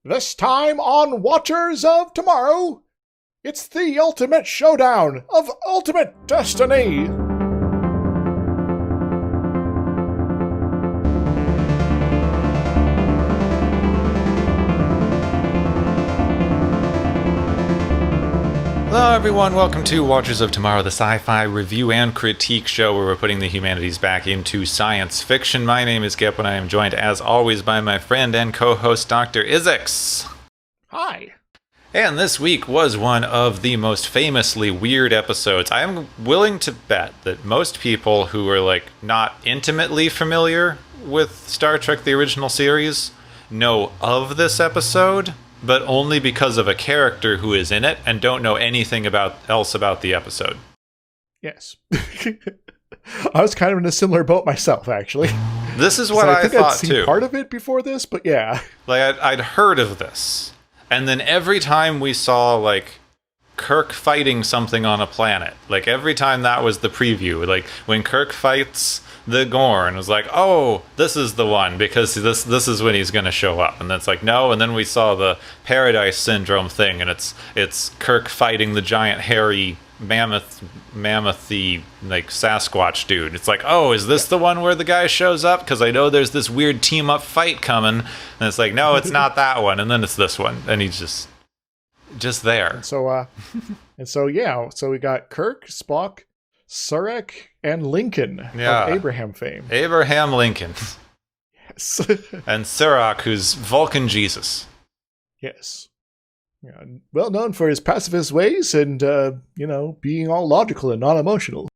This time on Watchers of Tomorrow, it's the ultimate showdown of ultimate destiny. Hello everyone, welcome to Watchers of Tomorrow, the sci-fi review and critique show where we're putting the humanities back into science fiction. My name is Gip and I am joined as always by my friend and co-host Dr. Isix. Hi. And this week was one of the most famously weird episodes. I am willing to bet that most people who are not intimately familiar with Star Trek the original series know of this episode, but only because of a character who is in it and don't know anything else about the episode. Yes. I was kind of in a similar boat myself, actually. This is what I think thought I'd seen too. Part of it before this, but yeah. I'd heard of this. And then every time we saw Kirk fighting something on a planet, every time that was the preview, when Kirk fights the Gorn, it was oh, this is the one, because this is when he's going to show up. And then it's no, and then we saw the Paradise Syndrome thing, and it's Kirk fighting the giant hairy mammoth-y Sasquatch dude. It's oh, is this the one where the guy shows up? Because I know there's this weird team-up fight coming. And it's no, it's not that one. And then it's this one, and he's just there. And so we got Kirk, Spock, Surak, and Lincoln of Abraham fame. Abraham Lincoln. Yes. And Surak, who's Vulcan Jesus. Yes. Yeah, well known for his pacifist ways and, being all logical and non-emotional.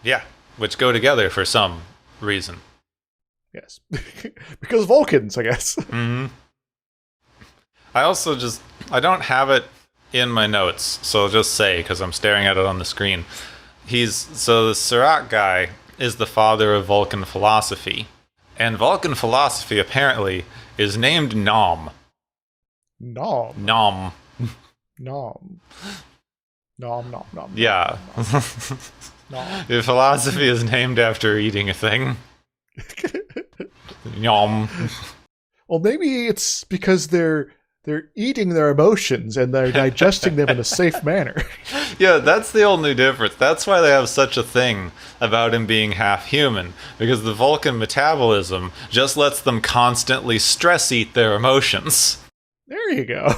Yeah, which go together for some reason. Yes. Because Vulcans, I guess. Mm-hmm. I don't have it in my notes, so I'll just say, because I'm staring at it on the screen. The Surak guy is the father of Vulcan philosophy. And Vulcan philosophy, apparently, is named Nom. Nom. Nom. Nom. Nom, nom, nom. Yeah. Nom. The philosophy is named after eating a thing. Nom. Well, maybe it's because they're eating their emotions and they're digesting them in a safe manner. Yeah, that's the only difference. That's why they have such a thing about him being half human, because the Vulcan metabolism just lets them constantly stress eat their emotions. There you go.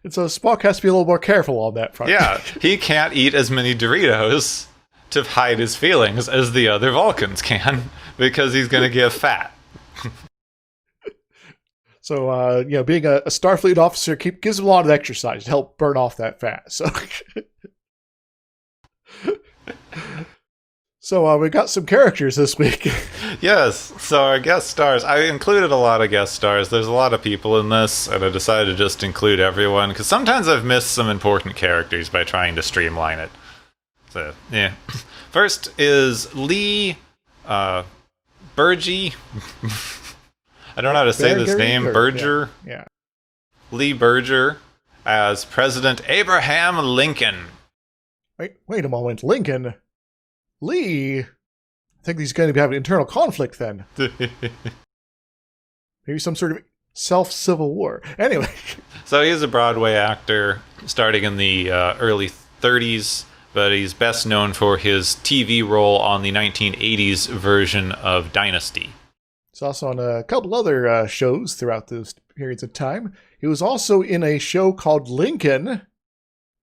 And so Spock has to be a little more careful on that front. Yeah, he can't eat as many Doritos to hide his feelings as the other Vulcans can, because he's going to get fat. So, being a Starfleet officer gives him a lot of exercise to help burn off that fat. So, we got some characters this week. Yes, so our guest stars. I included a lot of guest stars. There's a lot of people in this, and I decided to just include everyone, because sometimes I've missed some important characters by trying to streamline it. So, yeah. First is Lee Burgee. I don't know how to say this name. Berger? Yeah. Lee Berger as President Abraham Lincoln. Wait a moment. Lincoln? Lee? I think he's going to be having internal conflict then. Maybe some sort of self-civil war. Anyway. So he's a Broadway actor starting in the early 30s, but he's best known for his TV role on the 1980s version of Dynasty. He's also on a couple other shows throughout those periods of time. He was also in a show called Lincoln,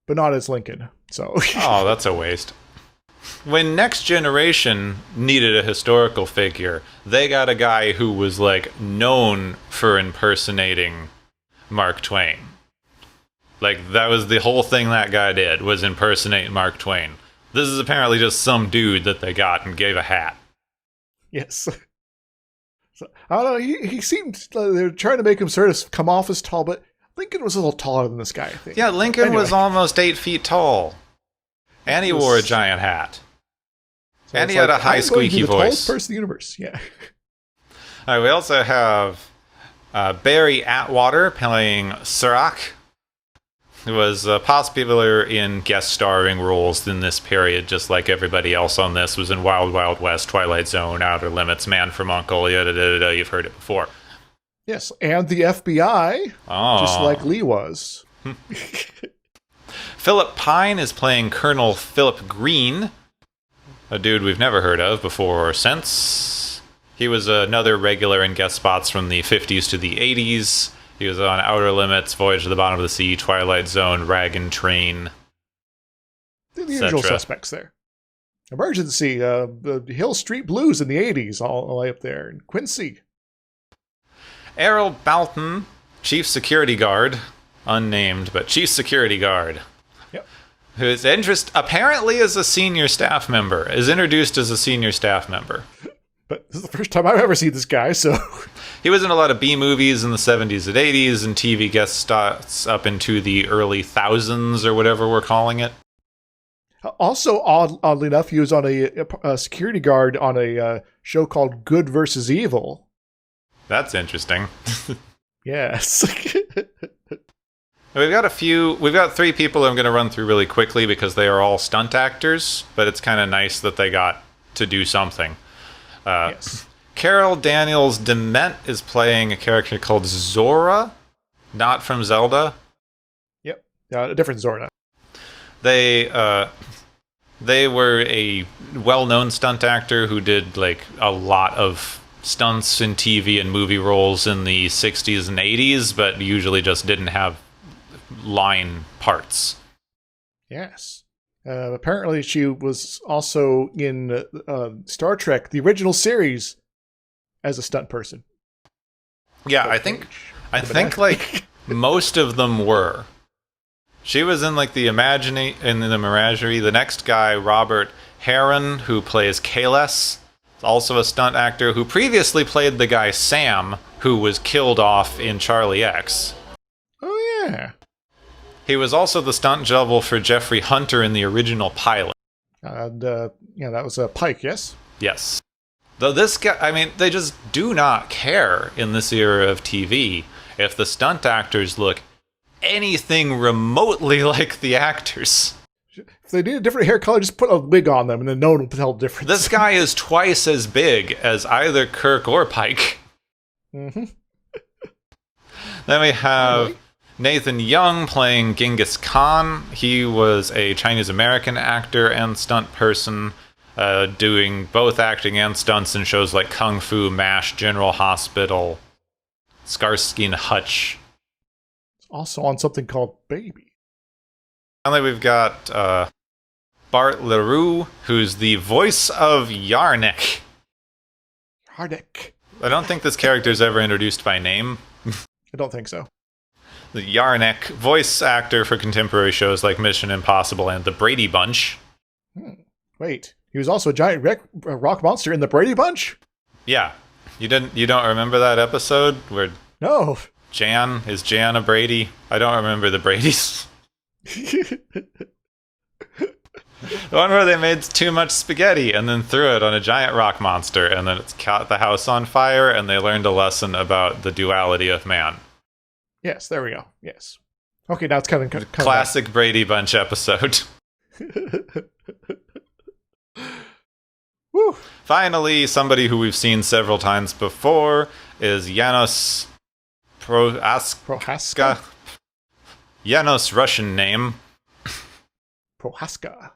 but not as Lincoln. So. Oh, that's a waste. When Next Generation needed a historical figure, they got a guy who was known for impersonating Mark Twain. That was the whole thing that guy did, was impersonate Mark Twain. This is apparently just some dude that they got and gave a hat. Yes. So, I don't know, he seemed, they're trying to make him sort of come off as tall, but Lincoln was a little taller than this guy, I think. Yeah, Lincoln was almost 8 feet tall. And he wore a giant hat. So and he had a high squeaky voice. The tallest person in the universe, yeah. All right, we also have Barry Atwater playing Surak, who was popular in guest starring roles in this period, just like everybody else on this was in Wild Wild West, Twilight Zone, Outer Limits, Man from U.N.C.L.E., you've heard it before. Yes, and the FBI, just Oh. like Lee was. Philip Pine is playing Colonel Philip Green, a dude we've never heard of before or since. He was another regular in guest spots from the 50s to the 80s. He was on Outer Limits, Voyage to the Bottom of the Sea, Twilight Zone, Rag and Train. The usual suspects there. Emergency, the Hill Street Blues in the 80s, all the way up there. And Quincy. Errol Balton, Chief Security Guard. Unnamed, but Chief Security Guard. Yep. Whose interest apparently is a senior staff member. Is introduced as a senior staff member. But this is the first time I've ever seen this guy, so... He was in a lot of B movies in the 70s and 80s and TV guest spots up into the early thousands or whatever we're calling it. Also, oddly enough, he was on a security guard on a show called Good versus Evil. That's interesting. Yes. We've got 3 people I'm going to run through really quickly because they are all stunt actors, but it's kind of nice that they got to do something. Yes. Carol Daniels Dement is playing a character called Zora, not from Zelda. Yep. A different Zora. They were a well-known stunt actor who did like a lot of stunts in TV and movie roles in the 60s and 80s, but usually just didn't have line parts. Yes. Apparently she was also in Star Trek, the original series, as a stunt person. Yeah, I think like most of them were. She was in like the Menagerie. The next guy, Robert Heron, who plays Kales, is also a stunt actor who previously played the guy Sam, who was killed off in Charlie X. Oh yeah. He was also the stunt double for Jeffrey Hunter in the original pilot. And that was Pike, yes? Yes. Though this guy, I mean, they just do not care in this era of TV if the stunt actors look anything remotely like the actors. If they need a different hair color, just put a wig on them and then no one will tell the difference. This guy is twice as big as either Kirk or Pike. Mm-hmm. Then we have Nathan Young playing Ghengis Khan. He was a Chinese-American actor and stunt person, doing both acting and stunts in shows like Kung Fu, MASH, General Hospital, Starsky and Hutch. Also on something called Baby. Finally, we've got Bart LaRue, who's the voice of Yarnik. Yarnik. I don't think this character is ever introduced by name. I don't think so. The Yarnik, voice actor for contemporary shows like Mission Impossible and The Brady Bunch. Wait, he was also a giant rock monster in the Brady Bunch? Yeah. You don't remember that episode where No. Is Jan a Brady? I don't remember the Bradys. The one where they made too much spaghetti and then threw it on a giant rock monster and then it's caught the house on fire and they learned a lesson about the duality of man. Yes, there we go. Yes. Okay, now it's kind of classic Brady Bunch episode. Woo. Finally, somebody who we've seen several times before is Janos Prohaska. Janos, Russian name. Prohaska.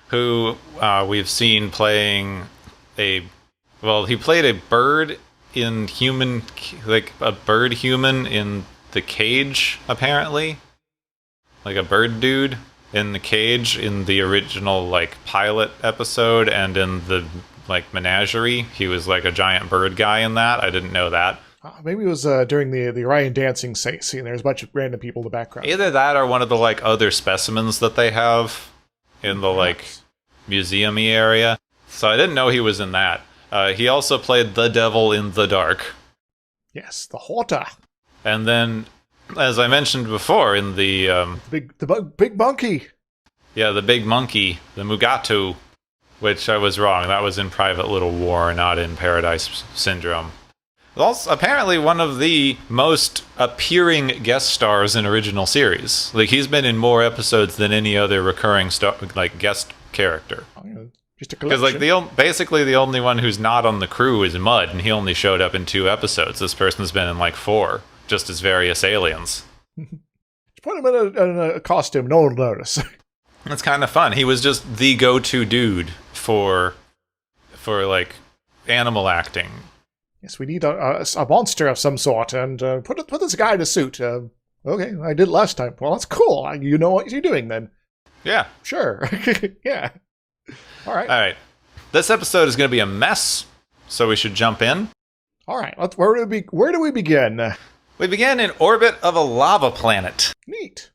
Who we've seen playing he played a bird in human, like a bird human in The Cage, apparently. Like a bird dude in The Cage in the original, like, pilot episode, and in the, like, Menagerie. He was, like, a giant bird guy in that. I didn't know that. Maybe it was during the Orion dancing scene. There's a bunch of random people in the background. Either that or one of the, like, other specimens that they have in the, like, museum-y area. So I didn't know he was in that. He also played the devil in The Dark. Yes, the Horta. And then, as I mentioned before, in the big monkey. Yeah, the big monkey, the Mugatu, which I was wrong. That was in Private Little War, not in Paradise Syndrome. Also, apparently one of the most appearing guest stars in original series. Like, he's been in more episodes than any other recurring guest character. Just a Because collection. like basically the only one who's not on the crew is Mud, and he only showed up in 2 episodes. This person's been in like 4, just as various aliens. Just put him in a costume. No one will notice. It's kind of fun. He was just the go-to dude for like animal acting. Yes, we need a monster of some sort, and put this guy in a suit. Okay, I did it last time. Well, that's cool. You know what you're doing then. Yeah. Sure. Yeah. All right. All right. This episode is going to be a mess, so we should jump in. All right. Where do we begin? We begin in orbit of a lava planet. Neat.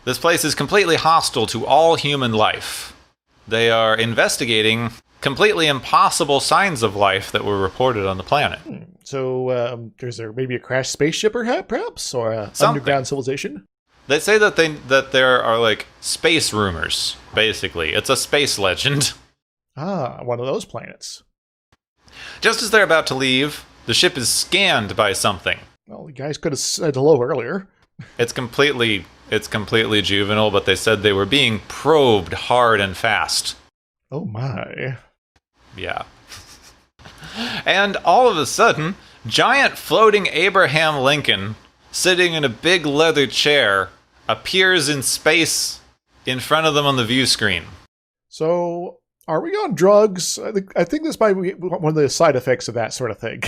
This place is completely hostile to all human life. They are investigating completely impossible signs of life that were reported on the planet. So, is there maybe a crashed spaceship, perhaps, or a Something. underground civilization? They say that there are like space rumors. Basically, it's a space legend. Ah, one of those planets. Just as they're about to leave, the ship is scanned by something. Well, you guys could have said hello earlier. It's completely juvenile, but they said they were being probed hard and fast. Oh my. Yeah. And all of a sudden, giant floating Abraham Lincoln, sitting in a big leather chair, appears in space in front of them on the view screen. So, are we on drugs? I think this might be one of the side effects of that sort of thing.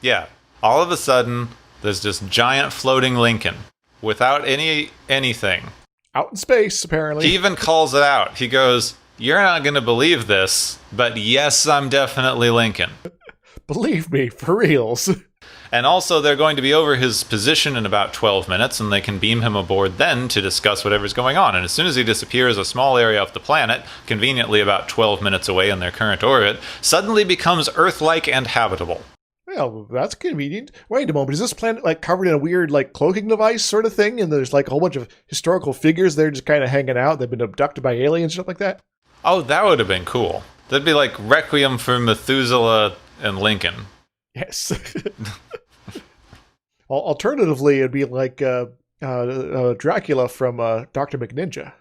Yeah. All of a sudden, there's this giant floating Lincoln without anything. Out in space, apparently. He even calls it out. He goes, "You're not going to believe this, but yes, I'm definitely Lincoln." Believe me, for reals. And also, they're going to be over his position in about 12 minutes, and they can beam him aboard then to discuss whatever's going on. And as soon as he disappears, a small area of the planet, conveniently about 12 minutes away in their current orbit, suddenly becomes Earth-like and habitable. Well, that's convenient. Wait a moment, is this planet like covered in a weird like cloaking device sort of thing? And there's like a whole bunch of historical figures there just kind of hanging out. They've been abducted by aliens, stuff like that? Oh, that would have been cool. That'd be like Requiem for Methuselah and Lincoln. Yes. Alternatively, it'd be like Dracula from Dr. McNinja,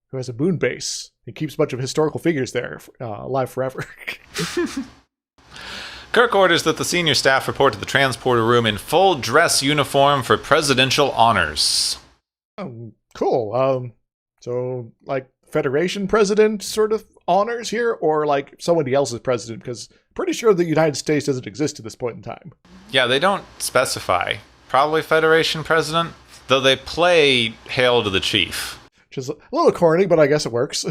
who has a moon base. He keeps a bunch of historical figures there alive forever. Kirk orders that the senior staff report to the transporter room in full dress uniform for presidential honors. Oh, cool. So, like, Federation president sort of honors here, or like somebody else's president? Because pretty sure the United States doesn't exist at this point in time. Yeah, they don't specify. Probably Federation president, though they play Hail to the Chief. Which is a little corny, but I guess it works.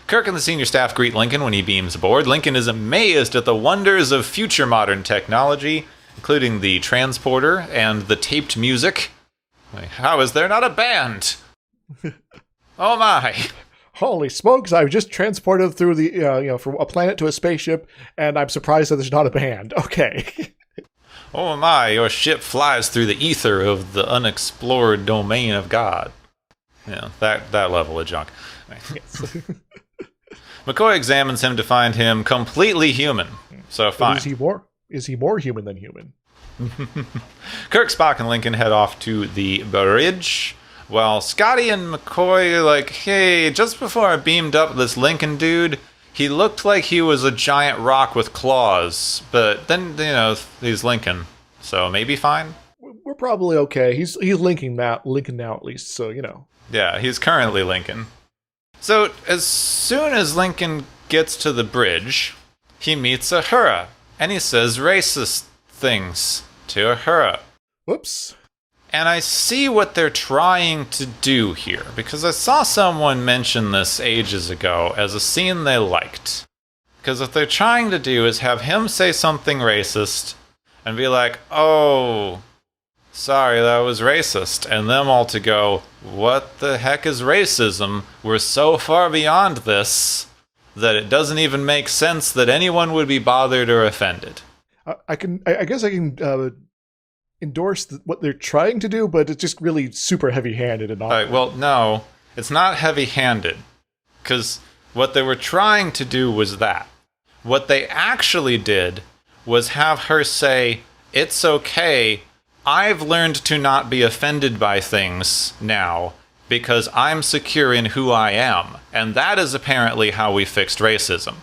Kirk and the senior staff greet Lincoln when he beams aboard. Lincoln is amazed at the wonders of future modern technology, including the transporter and the taped music. How is there not a band? Oh my! Holy smokes! I've just transported through the from a planet to a spaceship, and I'm surprised that there's not a band. Okay. Oh my! Your ship flies through the ether of the unexplored domain of God. Yeah, that level of junk. Yes. McCoy examines him to find him completely human. So fine. Is he more human than human? Kirk, Spock, and Lincoln head off to the bridge, while Scotty and McCoy are like, "Hey, just before I beamed up this Lincoln dude, he looked like he was a giant rock with claws, but then, he's Lincoln, so maybe fine." We're probably okay. He's Lincoln now at least, so Yeah, he's currently Lincoln. So, as soon as Lincoln gets to the bridge, he meets Uhura, and he says racist things to Uhura. Whoops. And I see what they're trying to do here, because I saw someone mention this ages ago as a scene they liked. Because what they're trying to do is have him say something racist, and be like, "Oh, sorry, that was racist," and them all to go, "What the heck is racism? We're so far beyond this that it doesn't even make sense that anyone would be bothered or offended." I guess I can endorse what they're trying to do, but it's just really super heavy-handed and awkward. Well, no, it's not heavy-handed, because what they were trying to do was that. What they actually did was have her say, "It's okay, I've learned to not be offended by things now, because I'm secure in who I am. And that is apparently how we fixed racism.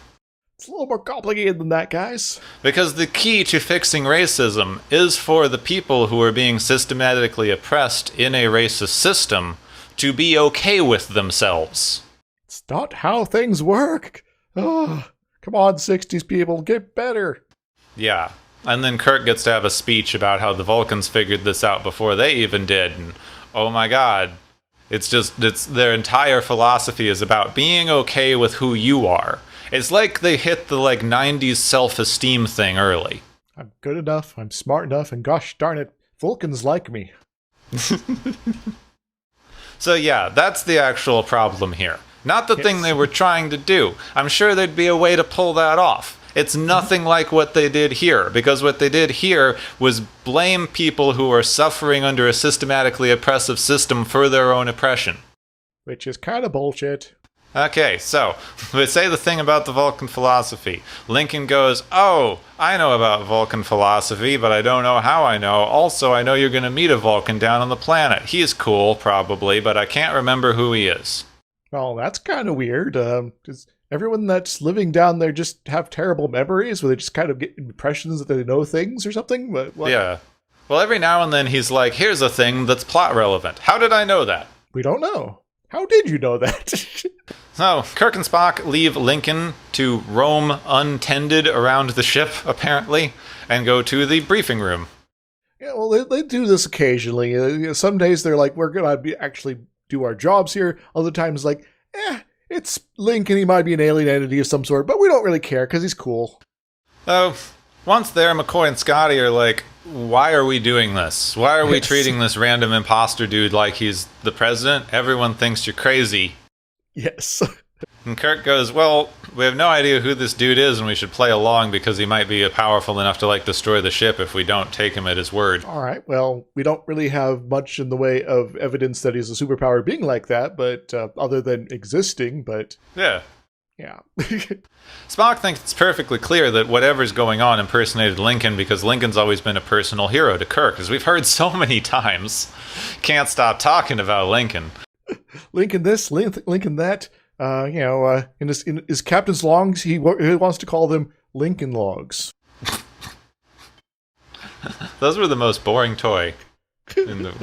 It's a little more complicated than that, guys. Because the key to fixing racism is for the people who are being systematically oppressed in a racist system to be okay with themselves. It's not how things work. Oh, come on, 60s people, get better. Yeah. And then Kirk gets to have a speech about how the Vulcans figured this out before they even did. And oh my god. It's their entire philosophy is about being okay with who you are. It's like they hit the 90s self-esteem thing early. I'm good enough, I'm smart enough, and gosh darn it, Vulcans like me. So yeah, that's the actual problem here. Not the thing they were trying to do. I'm sure there'd be a way to pull that off. It's nothing like what they did here, because what they did here was blame people who are suffering under a systematically oppressive system for their own oppression. Which is kind of bullshit. Okay, so, we say the thing about the Vulcan philosophy. Lincoln goes, oh, I know about Vulcan philosophy, but I don't know how I know. Also, I know you're going to meet a Vulcan down on the planet. He's cool, probably, but I can't remember who he is. Well, that's kind of weird. Does everyone that's living down there just have terrible memories where they just kind of get impressions that they know things or something? What? Yeah. Well, every now and then he's like, here's a thing that's plot relevant. How did I know that? We don't know. How did you know that? So, Kirk and Spock leave Lincoln to roam untended around the ship, apparently, and go to the briefing room. Yeah, well, they do this occasionally. Some days they're like, we're going to actually do our jobs here. Other times, like, it's Lincoln. He might be an alien entity of some sort, but we don't really care because he's cool. Oh, once there, McCoy and Scotty are like, why are we doing this? Why are we treating this random imposter dude like he's the president? Everyone thinks you're crazy. Yes. And Kirk goes, well, we have no idea who this dude is, and we should play along because he might be powerful enough to, destroy the ship if we don't take him at his word. All right, well, we don't really have much in the way of evidence that he's a superpower being like that, but other than existing, but... Yeah. Yeah. Spock thinks it's perfectly clear that whatever's going on impersonated Lincoln because Lincoln's always been a personal hero to Kirk, as we've heard so many times. Can't stop talking about Lincoln. Lincoln this, Lincoln that. In his captain's logs, he wants to call them Lincoln logs. Those were the most boring toy. I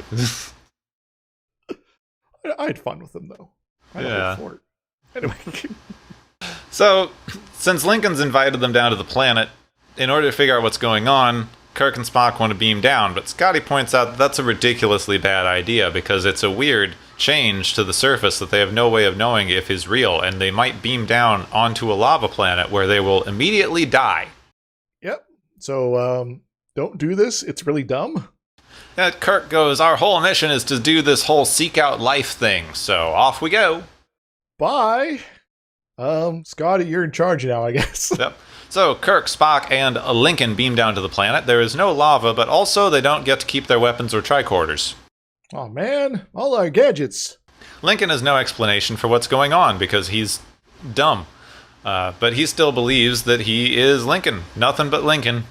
had fun with them, though. Yeah. Anyway. So, since Lincoln's invited them down to the planet, in order to figure out what's going on, Kirk and Spock want to beam down, but Scotty points out that that's a ridiculously bad idea because it's a weird change to the surface that they have no way of knowing if is real, and they might beam down onto a lava planet where they will immediately die. Yep. So, don't do this. It's really dumb. And Kirk goes, our whole mission is to do this whole seek out life thing, so off we go. Bye. Scotty, you're in charge now, I guess. Yep. So, Kirk, Spock, and Lincoln beam down to the planet. There is no lava, but also they don't get to keep their weapons or tricorders. Oh man, all our gadgets. Lincoln has no explanation for what's going on because he's dumb. But he still believes that he is Lincoln. Nothing but Lincoln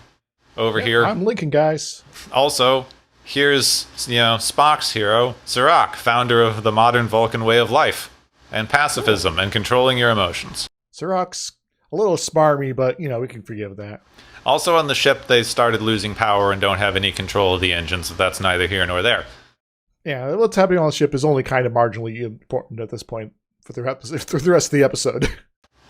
over here. I'm Lincoln, guys. Also, here's, Spock's hero, Surak, founder of the modern Vulcan way of life and pacifism and controlling your emotions. Surak's a little smarmy, but, we can forgive that. Also on the ship, they started losing power and don't have any control of the engines, so that's neither here nor there. Yeah, what's happening on the ship is only kind of marginally important at this point for the rest of the episode.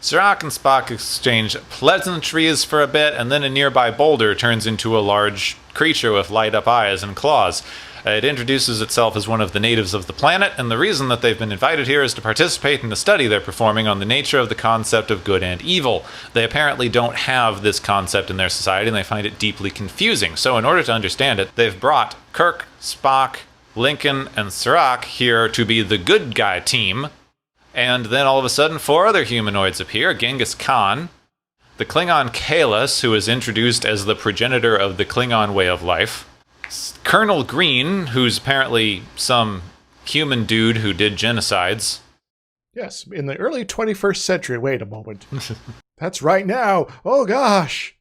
Surak and Spock exchange pleasantries for a bit, and then a nearby boulder turns into a large creature with light-up eyes and claws. It introduces itself as one of the natives of the planet, and the reason that they've been invited here is to participate in a study they're performing on the nature of the concept of good and evil. They apparently don't have this concept in their society, and they find it deeply confusing. So in order to understand it, they've brought Kirk, Spock, Lincoln, and Surak here to be the good guy team. And then all of a sudden, 4 other humanoids appear. Ghengis Khan, the Klingon Kahless, who is introduced as the progenitor of the Klingon way of life, Colonel Green, who's apparently some human dude who did genocides. Yes, in the early 21st century. Wait a moment. That's right now. Oh, gosh.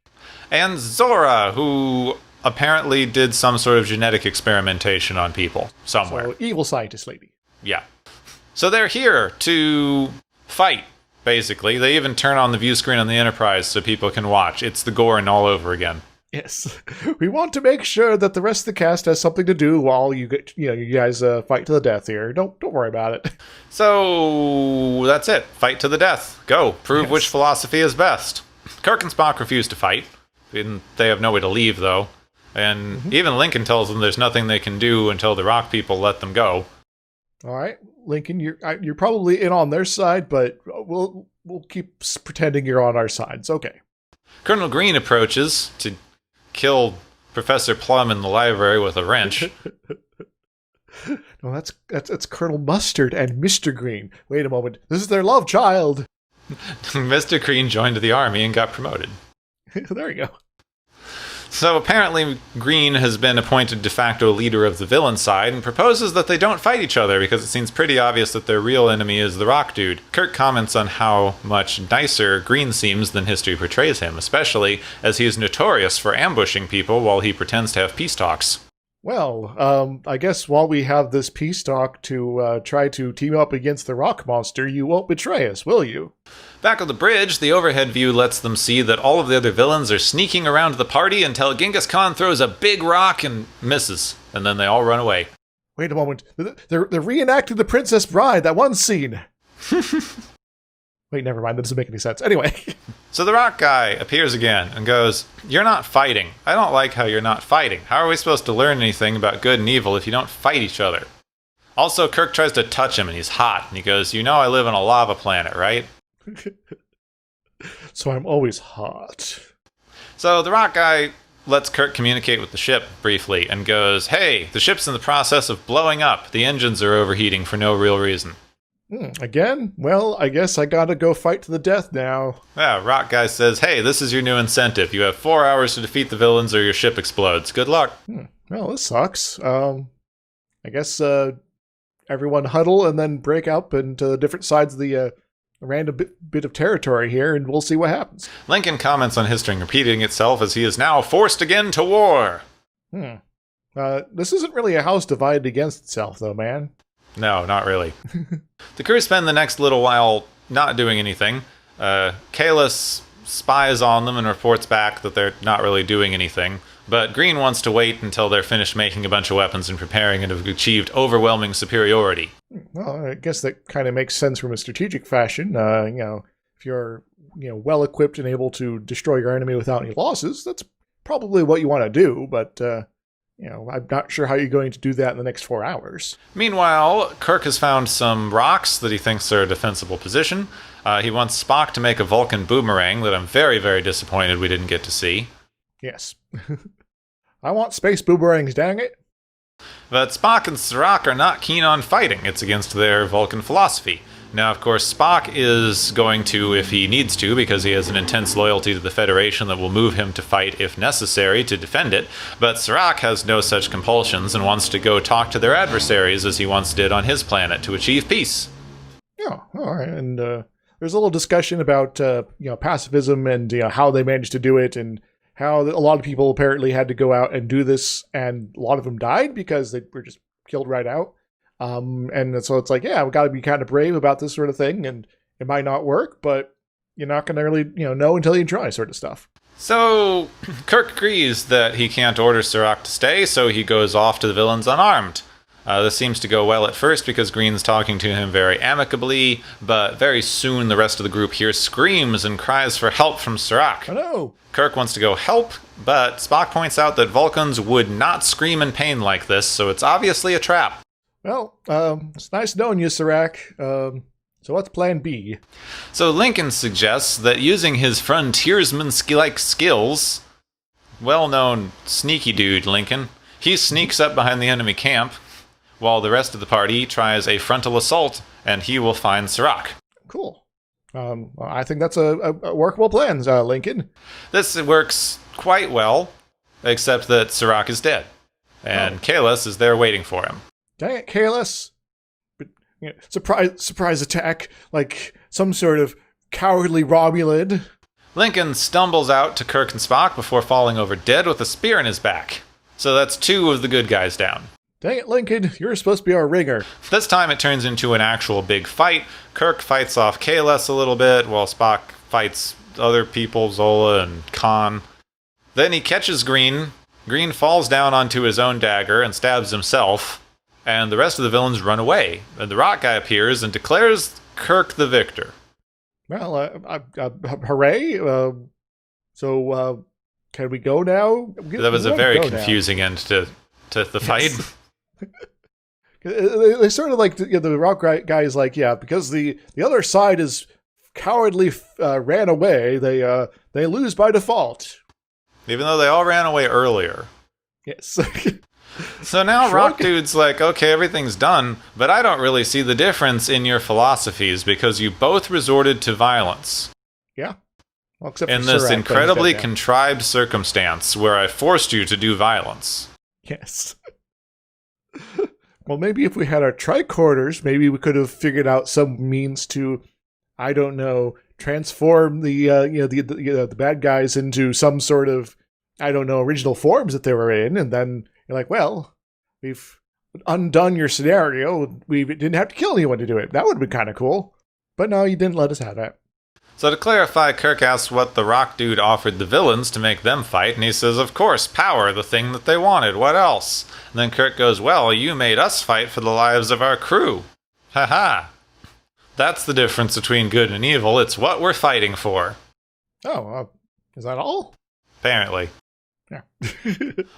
And Zora, who apparently did some sort of genetic experimentation on people somewhere. So, evil scientist lady. Yeah. So they're here to fight, basically. They even turn on the view screen on the Enterprise so people can watch. It's the Gorn all over again. Yes. We want to make sure that the rest of the cast has something to do while you guys fight to the death here. Don't worry about it. So that's it. Fight to the death. Go. Prove which philosophy is best. Kirk and Spock refuse to fight. They have no way to leave, though. And even Lincoln tells them there's nothing they can do until the rock people let them go. All right, Lincoln, you're probably in on their side, but we'll keep pretending you're on our side. It's okay. Colonel Green approaches to kill Professor Plum in the library with a wrench. No, that's Colonel Mustard and Mr. Green. Wait a moment. This is their love child. Mr. Green joined the army and got promoted. There you go. So apparently Green has been appointed de facto leader of the villain side and proposes that they don't fight each other because it seems pretty obvious that their real enemy is the rock dude. Kirk comments on how much nicer Green seems than history portrays him, especially as he is notorious for ambushing people while he pretends to have peace talks. Well, I guess while we have this peace talk to try to team up against the rock monster, you won't betray us, will you? Back on the bridge, the overhead view lets them see that all of the other villains are sneaking around the party until Ghengis Khan throws a big rock and misses, and then they all run away. Wait a moment. They're reenacting The Princess Bride, that one scene. Wait, never mind. That doesn't make any sense. Anyway. So the rock guy appears again and goes, "You're not fighting. I don't like how you're not fighting. How are we supposed to learn anything about good and evil if you don't fight each other?" Also, Kirk tries to touch him and he's hot. And he goes, "You know I live on a lava planet, right?" So I'm always hot. So the rock guy lets Kirk communicate with the ship briefly and goes, "Hey, the ship's in the process of blowing up. The engines are overheating for no real reason." Again? Well, I guess I gotta go fight to the death now. Yeah, rock guy says, "Hey, this is your new incentive. You have 4 hours to defeat the villains or your ship explodes. Good luck." Well, this sucks. I guess everyone huddle and then break up into different sides of the random bit of territory here, and we'll see what happens. Lincoln comments on history repeating itself as he is now forced again to war. This isn't really a house divided against itself, though, man. No, not really. The crew spend the next little while not doing anything. Kalis spies on them and reports back that they're not really doing anything. But Green wants to wait until they're finished making a bunch of weapons and preparing and have achieved overwhelming superiority. Well, I guess that kind of makes sense from a strategic fashion. If you're well equipped and able to destroy your enemy without any losses, that's probably what you want to do. But I'm not sure how you're going to do that in the next 4 hours. Meanwhile, Kirk has found some rocks that he thinks are a defensible position. He wants Spock to make a Vulcan boomerang that I'm very, very disappointed we didn't get to see. Yes. I want space boomerangs, dang it. But Spock and Surak are not keen on fighting. It's against their Vulcan philosophy. Now, of course, Spock is going to, if he needs to, because he has an intense loyalty to the Federation that will move him to fight if necessary to defend it. But Surak has no such compulsions and wants to go talk to their adversaries as he once did on his planet to achieve peace. Yeah, all right. And there's a little discussion about pacifism and how they managed to do it, and how a lot of people apparently had to go out and do this, and a lot of them died because they were just killed right out. And so it's like, yeah, we got to be kind of brave about this sort of thing, and it might not work, but you're not going to really, know until you try, sort of stuff. So Kirk agrees that he can't order Surak to stay, so he goes off to the villains unarmed. This seems to go well at first because Green's talking to him very amicably, but very soon the rest of the group hears screams and cries for help from Surak. Oh no! Kirk wants to go help, but Spock points out that Vulcans would not scream in pain like this, so it's obviously a trap. Well, it's nice knowing you, Surak. So what's plan B? So Lincoln suggests that using his frontiersman-like skills, well-known sneaky dude Lincoln, he sneaks up behind the enemy camp, while the rest of the party tries a frontal assault, and he will find Surak. Cool. I think that's a workable plan, Lincoln. This works quite well, except that Surak is dead, and Kalis is there waiting for him. Dang it, Kalis! But, surprise attack, like some sort of cowardly Romulan. Lincoln stumbles out to Kirk and Spock before falling over dead with a spear in his back. So that's 2 of the good guys down. Dang it, Lincoln, you're supposed to be our ringer. This time it turns into an actual big fight. Kirk fights off Kahless a little bit, while Spock fights other people, Zola and Khan. Then he catches Green. Green falls down onto his own dagger and stabs himself, and the rest of the villains run away. And the rock guy appears and declares Kirk the victor. Well, hooray. So, can we go now? That was a very confusing end to the fight. They sort of like, the rock guy is like, yeah, because the other side is cowardly ran away, they lose by default. Even though they all ran away earlier. Yes. So now Rock Dude's like, okay, everything's done, but I don't really see the difference in your philosophies because you both resorted to violence. Yeah. Well, except in this incredibly contrived circumstance where I forced you to do violence. Yes. Well, maybe if we had our tricorders, maybe we could have figured out some means to, I don't know, transform the bad guys into some sort of, I don't know, original forms that they were in, and then you're like, well, we've undone your scenario. We didn't have to kill anyone to do it. That would have been kind of cool. But no, you didn't let us have that. So to clarify, Kirk asks what the Rock Dude offered the villains to make them fight, and he says, of course, power, the thing that they wanted. What else? And then Kirk goes, well, you made us fight for the lives of our crew. Ha-ha. That's the difference between good and evil. It's what we're fighting for. Oh, is that all? Apparently. Yeah.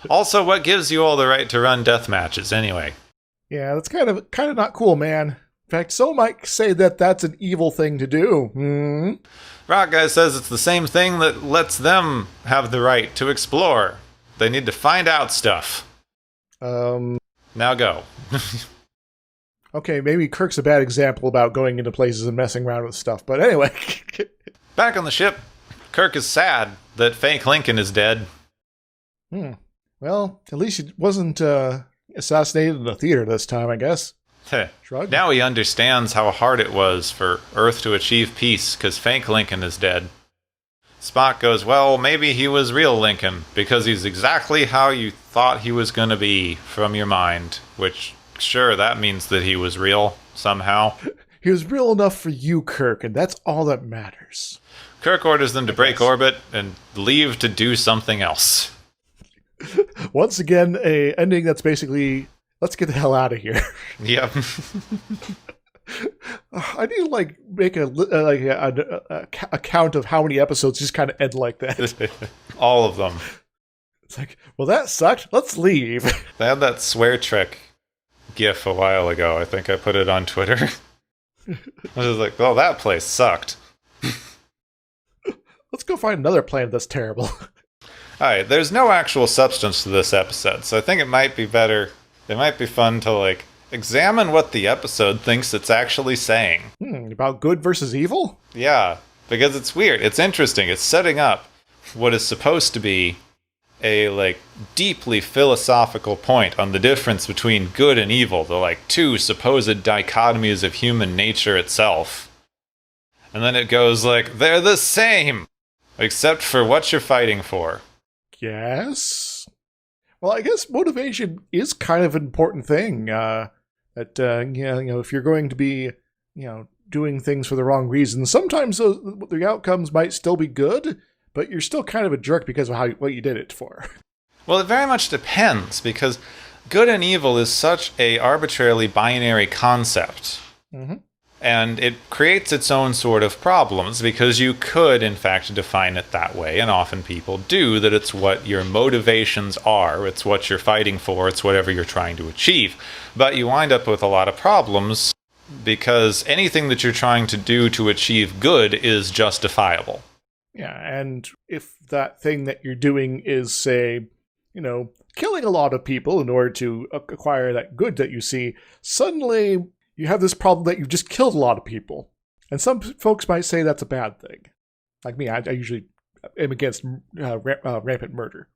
Also, what gives you all the right to run death matches, anyway? Yeah, that's kind of not cool, man. In fact, some might say that that's an evil thing to do. Rock Guy says it's the same thing that lets them have the right to explore. They need to find out stuff. Now go. Okay, maybe Kirk's a bad example about going into places and messing around with stuff, but anyway. Back on the ship, Kirk is sad that fake Lincoln is dead. Well, at least he wasn't assassinated in the theater this time, I guess. Shrug. Now he understands how hard it was for Earth to achieve peace, because fake Lincoln is dead. Spock goes, well, maybe he was real Lincoln, because he's exactly how you thought he was going to be from your mind. Which, sure, that means that he was real, somehow. He was real enough for you, Kirk, and that's all that matters. Kirk orders them to break orbit and leave to do something else. Once again, a ending that's basically, let's get the hell out of here. Yep. I need to make a count of how many episodes just kind of end like that. All of them. It's like, well, that sucked. Let's leave. They had that swear trick gif a while ago. I think I put it on Twitter. I was like, well, that place sucked. Let's go find another planet that's terrible. Alright, there's no actual substance to this episode, so I think it might be better, it might be fun to, examine what the episode thinks it's actually saying. About good versus evil? Yeah, because it's weird. It's interesting. It's setting up what is supposed to be a, deeply philosophical point on the difference between good and evil, the, two supposed dichotomies of human nature itself. And then it goes, they're the same! Except for what you're fighting for. Yes. Well, I guess motivation is kind of an important thing. If you're going to be, doing things for the wrong reasons, sometimes the outcomes might still be good, but you're still kind of a jerk because of what you did it for. Well, it very much depends, because good and evil is such a arbitrarily binary concept. Mm-hmm. And it creates its own sort of problems, because you could, in fact, define it that way, and often people do, that it's what your motivations are, it's what you're fighting for, it's whatever you're trying to achieve. But you wind up with a lot of problems, because anything that you're trying to do to achieve good is justifiable. Yeah, and if that thing that you're doing is, say, killing a lot of people in order to acquire that good that you see, suddenly you have this problem that you've just killed a lot of people. And some folks might say that's a bad thing. Like me, I usually am against rampant murder.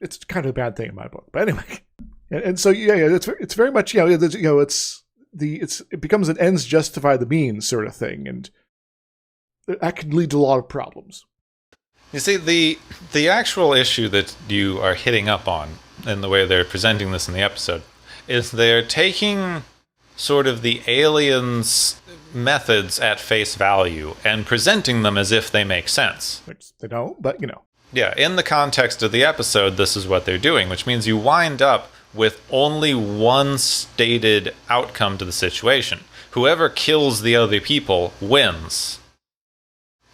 It's kind of a bad thing in my book. But anyway. And so, it's very much, it becomes an ends justify the means sort of thing. And that can lead to a lot of problems. You see, the actual issue that you are hitting up on, in the way they're presenting this in the episode, is they're taking sort of the aliens' methods at face value and presenting them as if they make sense. Which they don't, but Yeah, in the context of the episode, this is what they're doing, which means you wind up with only one stated outcome to the situation. Whoever kills the other people wins.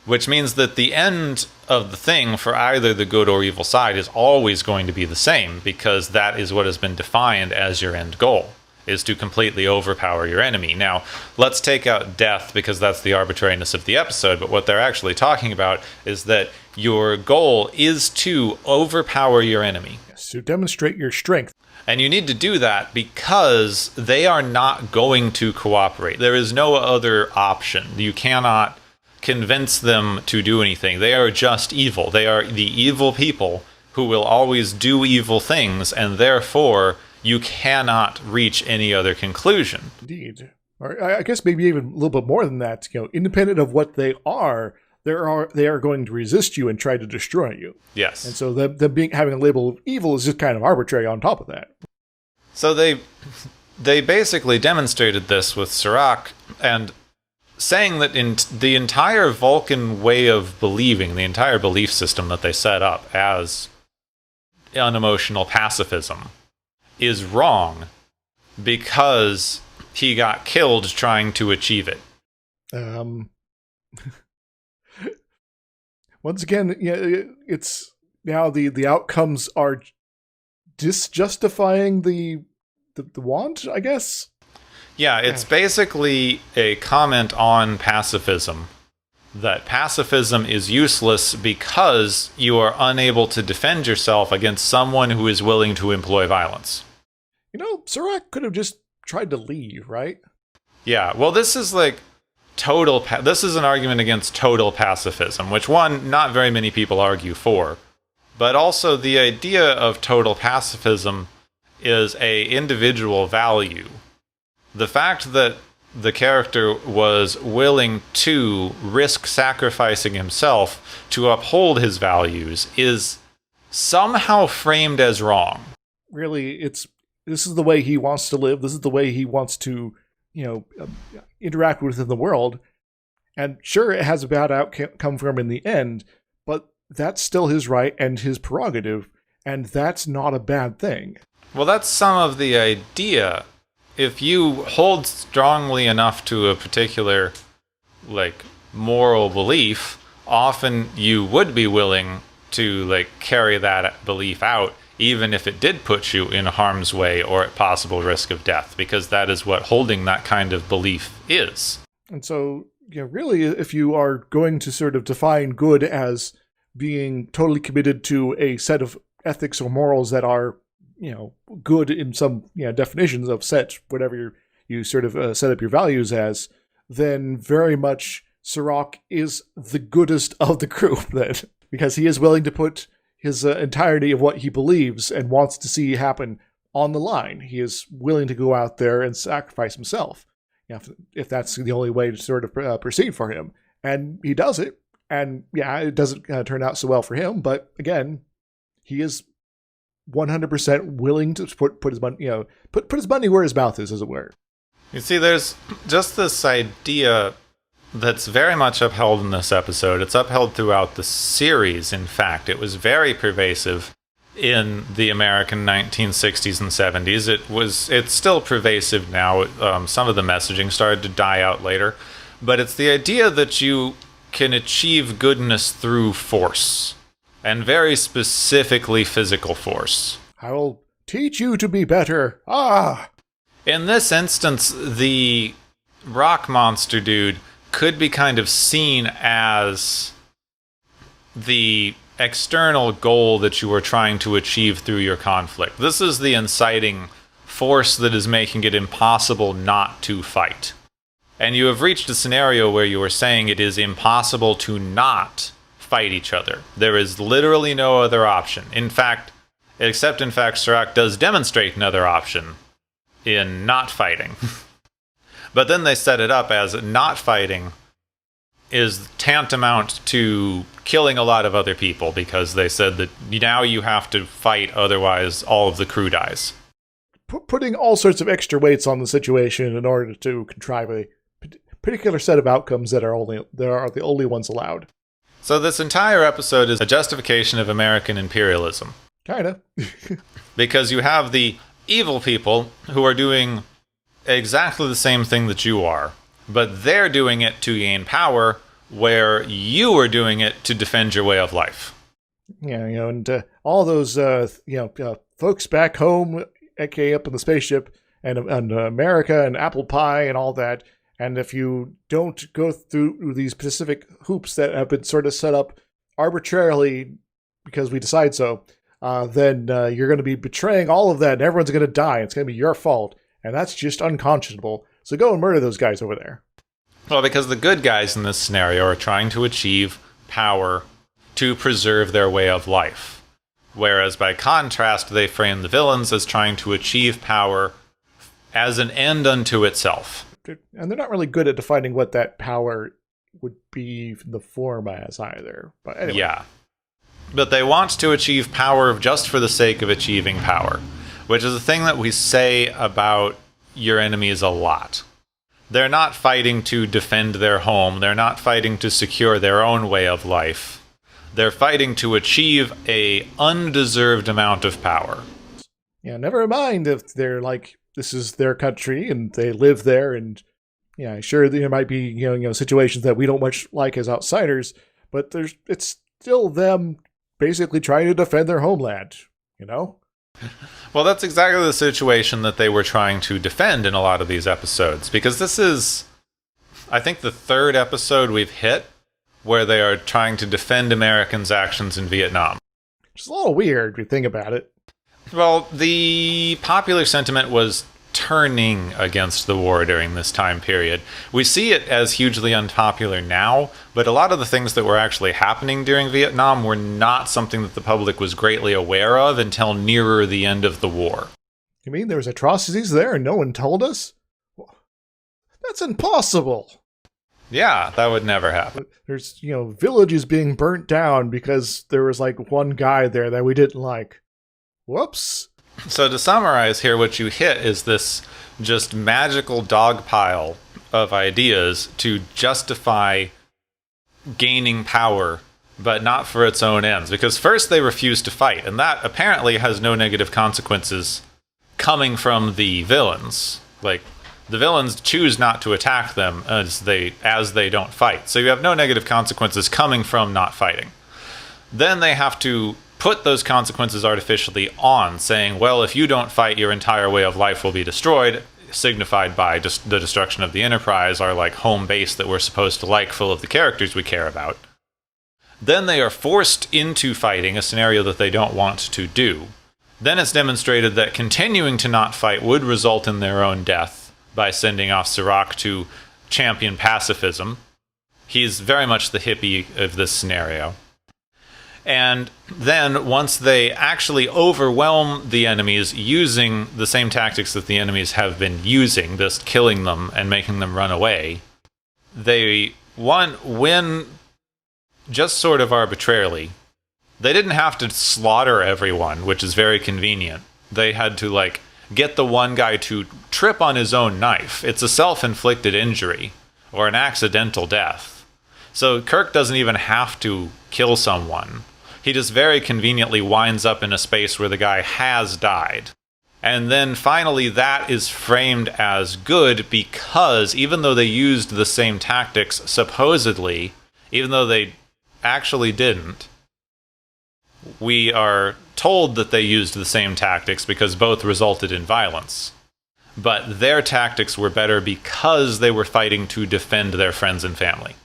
Which means that the end of the thing for either the good or evil side is always going to be the same, because that is what has been defined as your end goal, is to completely overpower your enemy. Now, let's take out death because that's the arbitrariness of the episode, but what they're actually talking about is that your goal is to overpower your enemy. Yes, to demonstrate your strength. And you need to do that because they are not going to cooperate. There is no other option. You cannot convince them to do anything. They are just evil. They are the evil people who will always do evil things, and therefore you cannot reach any other conclusion. Indeed. Or I guess maybe even a little bit more than that. Independent of what they are going to resist you and try to destroy you. Yes. And so them having a label of evil is just kind of arbitrary on top of that. So they basically demonstrated this with Surak, and saying that in the entire Vulcan way of believing, the entire belief system that they set up as unemotional pacifism, is wrong because he got killed trying to achieve it. Once again, it's now the outcomes are justifying the want, I guess. Yeah, it's basically a comment on pacifism. That pacifism is useless because you are unable to defend yourself against someone who is willing to employ violence. Surak could have just tried to leave, right? Yeah, well, this is like this is an argument against total pacifism, which not very many people argue for. But also the idea of total pacifism is a individual value. The fact that the character was willing to risk sacrificing himself to uphold his values is somehow framed as wrong. Really, this is the way he wants to live. This is the way he wants to, interact within the world. And sure, it has a bad outcome for him in the end, but that's still his right and his prerogative, and that's not a bad thing. Well, that's some of the idea. If you hold strongly enough to a particular, moral belief, often you would be willing to, carry that belief out, even if it did put you in harm's way or at possible risk of death, because that is what holding that kind of belief is. And so, really, if you are going to sort of define good as being totally committed to a set of ethics or morals that are good in some definitions of whatever you sort of set up your values as, then very much Surak is the goodest of the group then, because he is willing to put his entirety of what he believes and wants to see happen on the line. He is willing to go out there and sacrifice himself, if that's the only way to sort of proceed for him. And he does it, and it doesn't turn out so well for him, but again, he is 100% willing to put his money, put his money where his mouth is, as it were. You see, there's just this idea that's very much upheld in this episode. It's upheld throughout the series, in fact. It was very pervasive in the American 1960s and 70s. It's still pervasive now. Some of the messaging started to die out later. But it's the idea that you can achieve goodness through force. And very specifically physical force. I will teach you to be better. Ah! In this instance, the rock monster dude could be kind of seen as the external goal that you are trying to achieve through your conflict. This is the inciting force that is making it impossible not to fight. And you have reached a scenario where you are saying it is impossible to not fight each other. There is literally no other option. Except Surak does demonstrate another option in not fighting. But then they set it up as not fighting is tantamount to killing a lot of other people, because they said that now you have to fight, otherwise all of the crew dies. putting all sorts of extra weights on the situation in order to contrive a particular set of outcomes that are the only ones allowed. So this entire episode is a justification of American imperialism. Kinda. Because you have the evil people who are doing exactly the same thing that you are, but they're doing it to gain power, where you are doing it to defend your way of life. Yeah, and all those folks back home, aka up in the spaceship, and America and apple pie and all that. And if you don't go through these specific hoops that have been sort of set up arbitrarily because we decide so, then you're going to be betraying all of that, and everyone's going to die. It's going to be your fault, and that's just unconscionable. So go and murder those guys over there. Well, because the good guys in this scenario are trying to achieve power to preserve their way of life. Whereas by contrast, they frame the villains as trying to achieve power as an end unto itself. And they're not really good at defining what that power would be the form as either. But anyway. Yeah. But they want to achieve power just for the sake of achieving power, which is a thing that we say about your enemies a lot. They're not fighting to defend their home. They're not fighting to secure their own way of life. They're fighting to achieve a undeserved amount of power. Yeah, never mind if they're like, this is their country and they live there, and yeah, sure there might be situations that we don't much like as outsiders, but it's still them basically trying to defend their homeland, Well, that's exactly the situation that they were trying to defend in a lot of these episodes, because this is, I think, the third episode we've hit where they are trying to defend Americans' actions in Vietnam. Which is a little weird if you think about it. Well, the popular sentiment was turning against the war during this time period. We see it as hugely unpopular now, but a lot of the things that were actually happening during Vietnam were not something that the public was greatly aware of until nearer the end of the war. You mean there was atrocities there and no one told us? That's impossible. Yeah, that would never happen. There's, villages being burnt down because there was like one guy there that we didn't like. Whoops. So to summarize here, what you hit is this just magical dog pile of ideas to justify gaining power, but not for its own ends. Because first they refuse to fight, and that apparently has no negative consequences coming from the villains. Like, the villains choose not to attack them as they don't fight. So you have no negative consequences coming from not fighting. Then they have to put those consequences artificially on, saying, well, if you don't fight, your entire way of life will be destroyed, signified by just the destruction of the Enterprise, our like home base that we're supposed to like, full of the characters we care about. Then they are forced into fighting, a scenario that they don't want to do. Then it's demonstrated that continuing to not fight would result in their own death by sending off Surak to champion pacifism. He's very much the hippie of this scenario. And then once they actually overwhelm the enemies using the same tactics that the enemies have been using, just killing them and making them run away, they win just sort of arbitrarily. They didn't have to slaughter everyone, which is very convenient. They had to get the one guy to trip on his own knife. It's a self-inflicted injury or an accidental death. So Kirk doesn't even have to kill someone. He just very conveniently winds up in a space where the guy has died. And then finally that is framed as good because even though they used the same tactics, supposedly, even though they actually didn't, we are told that they used the same tactics because both resulted in violence. But their tactics were better because they were fighting to defend their friends and family.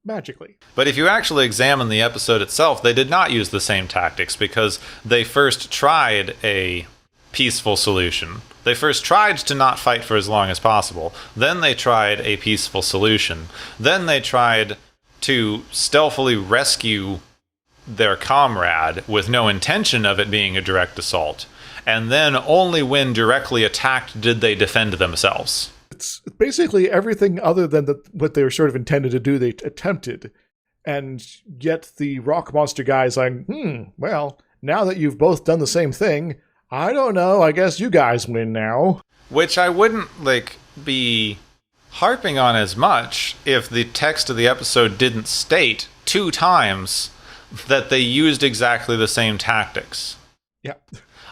Magically. But if you actually examine the episode itself, they did not use the same tactics because they first tried a peaceful solution. They first tried to not fight for as long as possible. Then they tried a peaceful solution. Then they tried to stealthily rescue their comrade with no intention of it being a direct assault. And then only when directly attacked did they defend themselves. It's basically everything other than what they were sort of intended to do, they attempted. And yet the rock monster guy's like, well, now that you've both done the same thing, I don't know. I guess you guys win now. Which I wouldn't, be harping on as much if the text of the episode didn't state 2 times that they used exactly the same tactics. Yeah.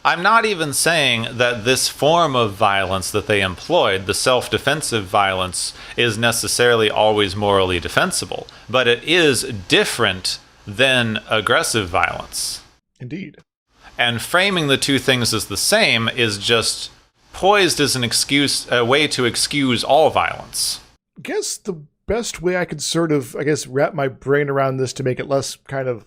I'm not even saying that this form of violence that they employed, the self-defensive violence, is necessarily always morally defensible, but it is different than aggressive violence. Indeed. And framing the 2 things as the same is just poised as a way to excuse all violence. I guess the best way I could sort of, wrap my brain around this to make it less kind of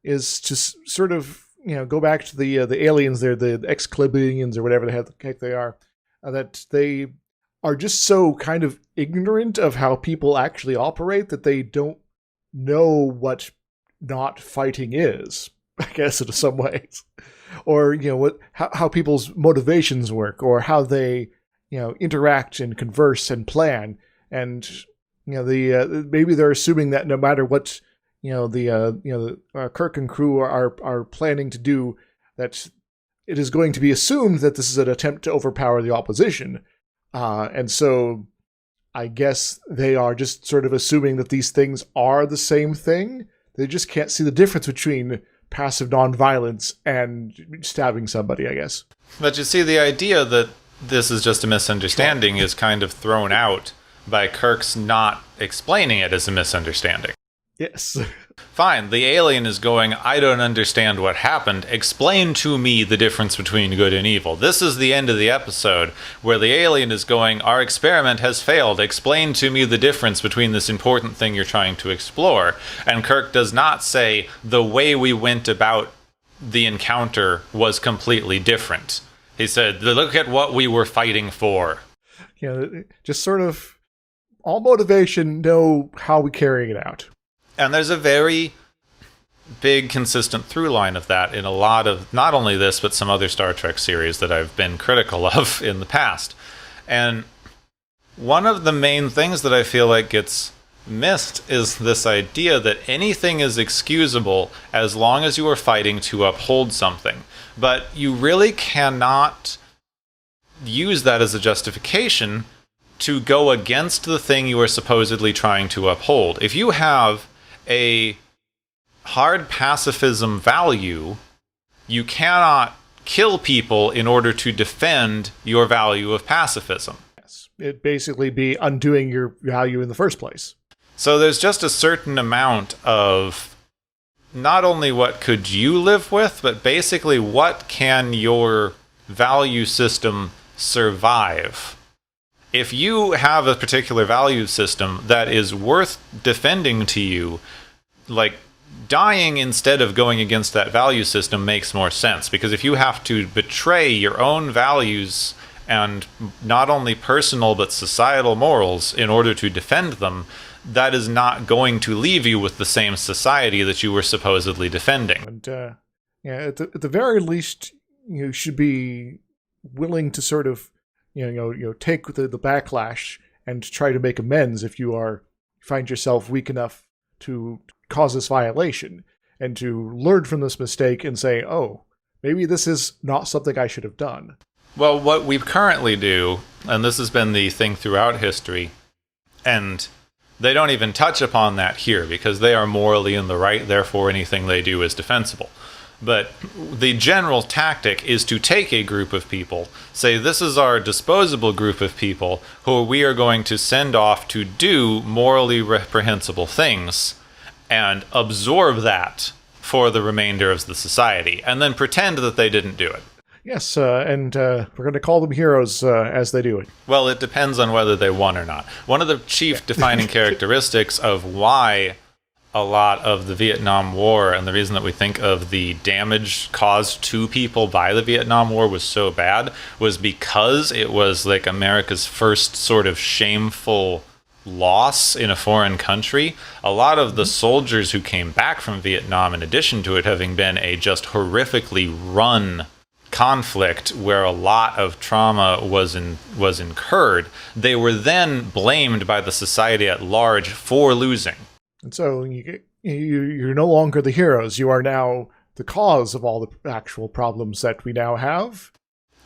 is to sort of, go back to the aliens there, the Excalibians or whatever the heck they are, that they are just so kind of ignorant of how people actually operate that they don't know what not fighting is, I guess, in some ways. Or, how people's motivations work, or how they, interact and converse and plan. And, maybe they're assuming that no matter what, the Kirk and crew are planning to do, that it is going to be assumed that this is an attempt to overpower the opposition. And so I guess they are just sort of assuming that these things are the same thing. They just can't see the difference between passive nonviolence and stabbing somebody, I guess. But you see, the idea that this is just a misunderstanding is kind of thrown out by Kirk's not explaining it as a misunderstanding. Yes. Fine, the alien is going, I don't understand what happened. Explain to me the difference between good and evil. This is the end of the episode where the alien is going, our experiment has failed. Explain to me the difference between this important thing you're trying to explore. And Kirk does not say the way we went about the encounter was completely different. He said, look at what we were fighting for. Just sort of all motivation, know how we're carrying it out. And there's a very big consistent through line of that in a lot of, not only this, but some other Star Trek series that I've been critical of in the past. And one of the main things that I feel like gets missed is this idea that anything is excusable as long as you are fighting to uphold something. But you really cannot use that as a justification to go against the thing you are supposedly trying to uphold. If you have a hard pacifism value, you cannot kill people in order to defend your value of pacifism. Yes. It'd basically be undoing your value in the first place. So there's just a certain amount of not only what could you live with, but basically what can your value system survive. If you have a particular value system that is worth defending to you, dying instead of going against that value system makes more sense. Because if you have to betray your own values and not only personal but societal morals in order to defend them, that is not going to leave you with the same society that you were supposedly defending. And at the very least, you should be willing to sort of take the backlash and try to make amends if you find yourself weak enough to cause this violation, and to learn from this mistake and say, oh, maybe this is not something I should have done. Well, what we currently do, and this has been the thing throughout history, and they don't even touch upon that here because they are morally in the right, therefore anything they do is defensible. But the general tactic is to take a group of people, say this is our disposable group of people who we are going to send off to do morally reprehensible things, and absorb that for the remainder of the society, and then pretend that they didn't do it. Yes, and we're going to call them heroes as they do it. Well, it depends on whether they won or not. One of the chief defining characteristics of why a lot of the Vietnam War, and the reason that we think of the damage caused to people by the Vietnam War was so bad, was because it was America's first sort of shameful loss in a foreign country. A lot of the soldiers who came back from Vietnam, in addition to it having been a just horrifically run conflict where a lot of trauma was incurred, they were then blamed by the society at large for losing. And so you're no longer the heroes. You are now the cause of all the actual problems that we now have.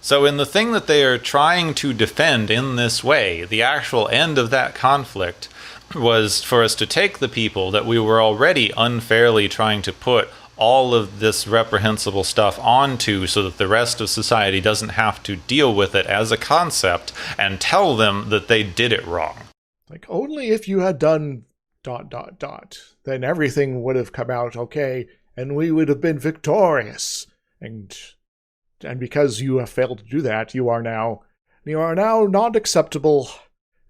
So in the thing that they are trying to defend in this way, the actual end of that conflict was for us to take the people that we were already unfairly trying to put all of this reprehensible stuff onto so that the rest of society doesn't have to deal with it as a concept and tell them that they did it wrong. Like, only if you had done ... then everything would have come out okay, and we would have been victorious. And because you have failed to do that, you are now not acceptable,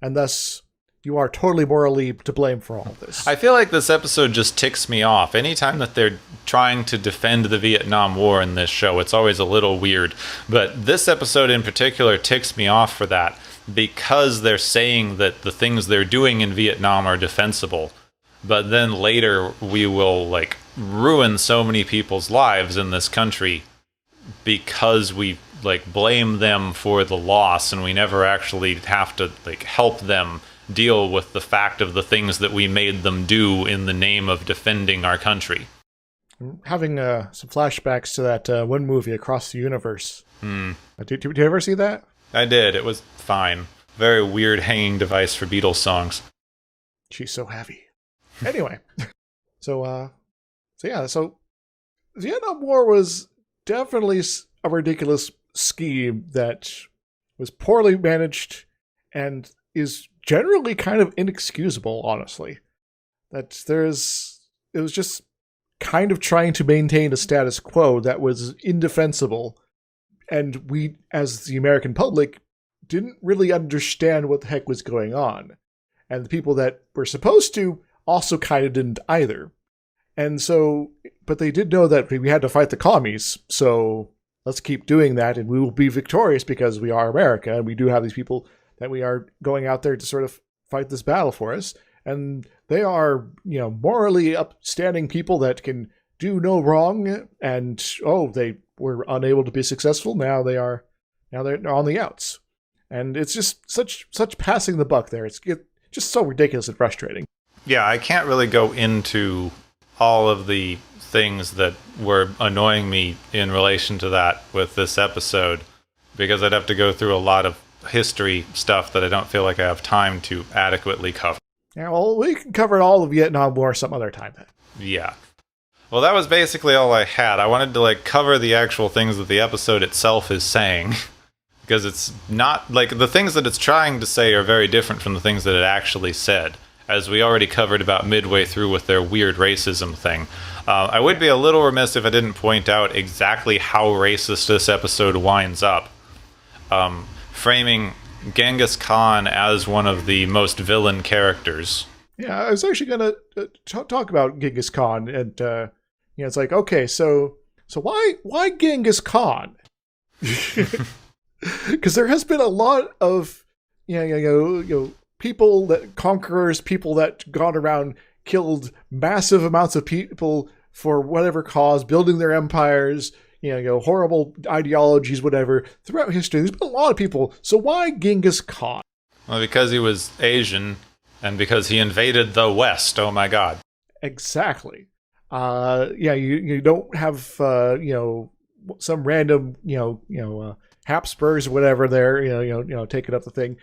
and thus you are totally morally to blame for all this. I feel like this episode just ticks me off. Anytime that they're trying to defend the Vietnam War in this show, it's always a little weird. But this episode in particular ticks me off for that, because they're saying that the things they're doing in Vietnam are defensible. But then later we will, like, ruin so many people's lives in this country because we, like, blame them for the loss, and we never actually have to, like, help them deal with the fact of the things that we made them do in the name of defending our country. I'm having some flashbacks to that one movie, Across the Universe. Did you ever see that? I did. It was fine. Very weird hanging device for Beatles songs. She's so heavy. Anyway, so Vietnam War was definitely a ridiculous scheme that was poorly managed and is generally kind of inexcusable, honestly. It was just kind of trying to maintain a status quo that was indefensible, and we, as the American public, didn't really understand what the heck was going on. And the people that were supposed to also kind of didn't either. And so, but they did know that we had to fight the commies, so let's keep doing that, and we will be victorious because we are America, and we do have these people that we are going out there to sort of fight this battle for us. And they are, morally upstanding people that can do no wrong, and, they were unable to be successful, now they're on the outs. And it's just such passing the buck there. It's just so ridiculous and frustrating. Yeah, I can't really go into all of the things that were annoying me in relation to that with this episode, because I'd have to go through a lot of history stuff that I don't feel like I have time to adequately cover. Yeah, well, we can cover all of Vietnam War some other time then. Yeah. Well, that was basically all I had. I wanted to, cover the actual things that the episode itself is saying, because it's not, the things that it's trying to say are very different from the things that it actually said, as we already covered about midway through with their weird racism thing. I would be a little remiss if I didn't point out exactly how racist this episode winds up, framing Ghengis Khan as one of the most villain characters. Yeah, I was actually going to talk about Ghengis Khan, and it's like, okay, so why Ghengis Khan? Because there has been a lot of people that conquerors, people that gone around, killed massive amounts of people for whatever cause, building their empires, horrible ideologies, whatever. Throughout history, there's been a lot of people. So why Ghengis Khan? Well, because he was Asian, and because he invaded the West. Oh my God! Exactly. You don't have some random Habsburgs or whatever there taking up the thing.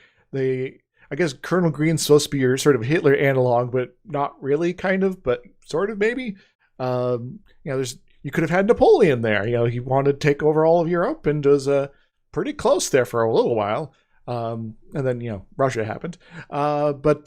I guess Colonel Green's supposed to be your sort of Hitler analog, but not really, kind of, but sort of maybe. You could have had Napoleon there. He wanted to take over all of Europe and was pretty close there for a little while. And then, Russia happened. But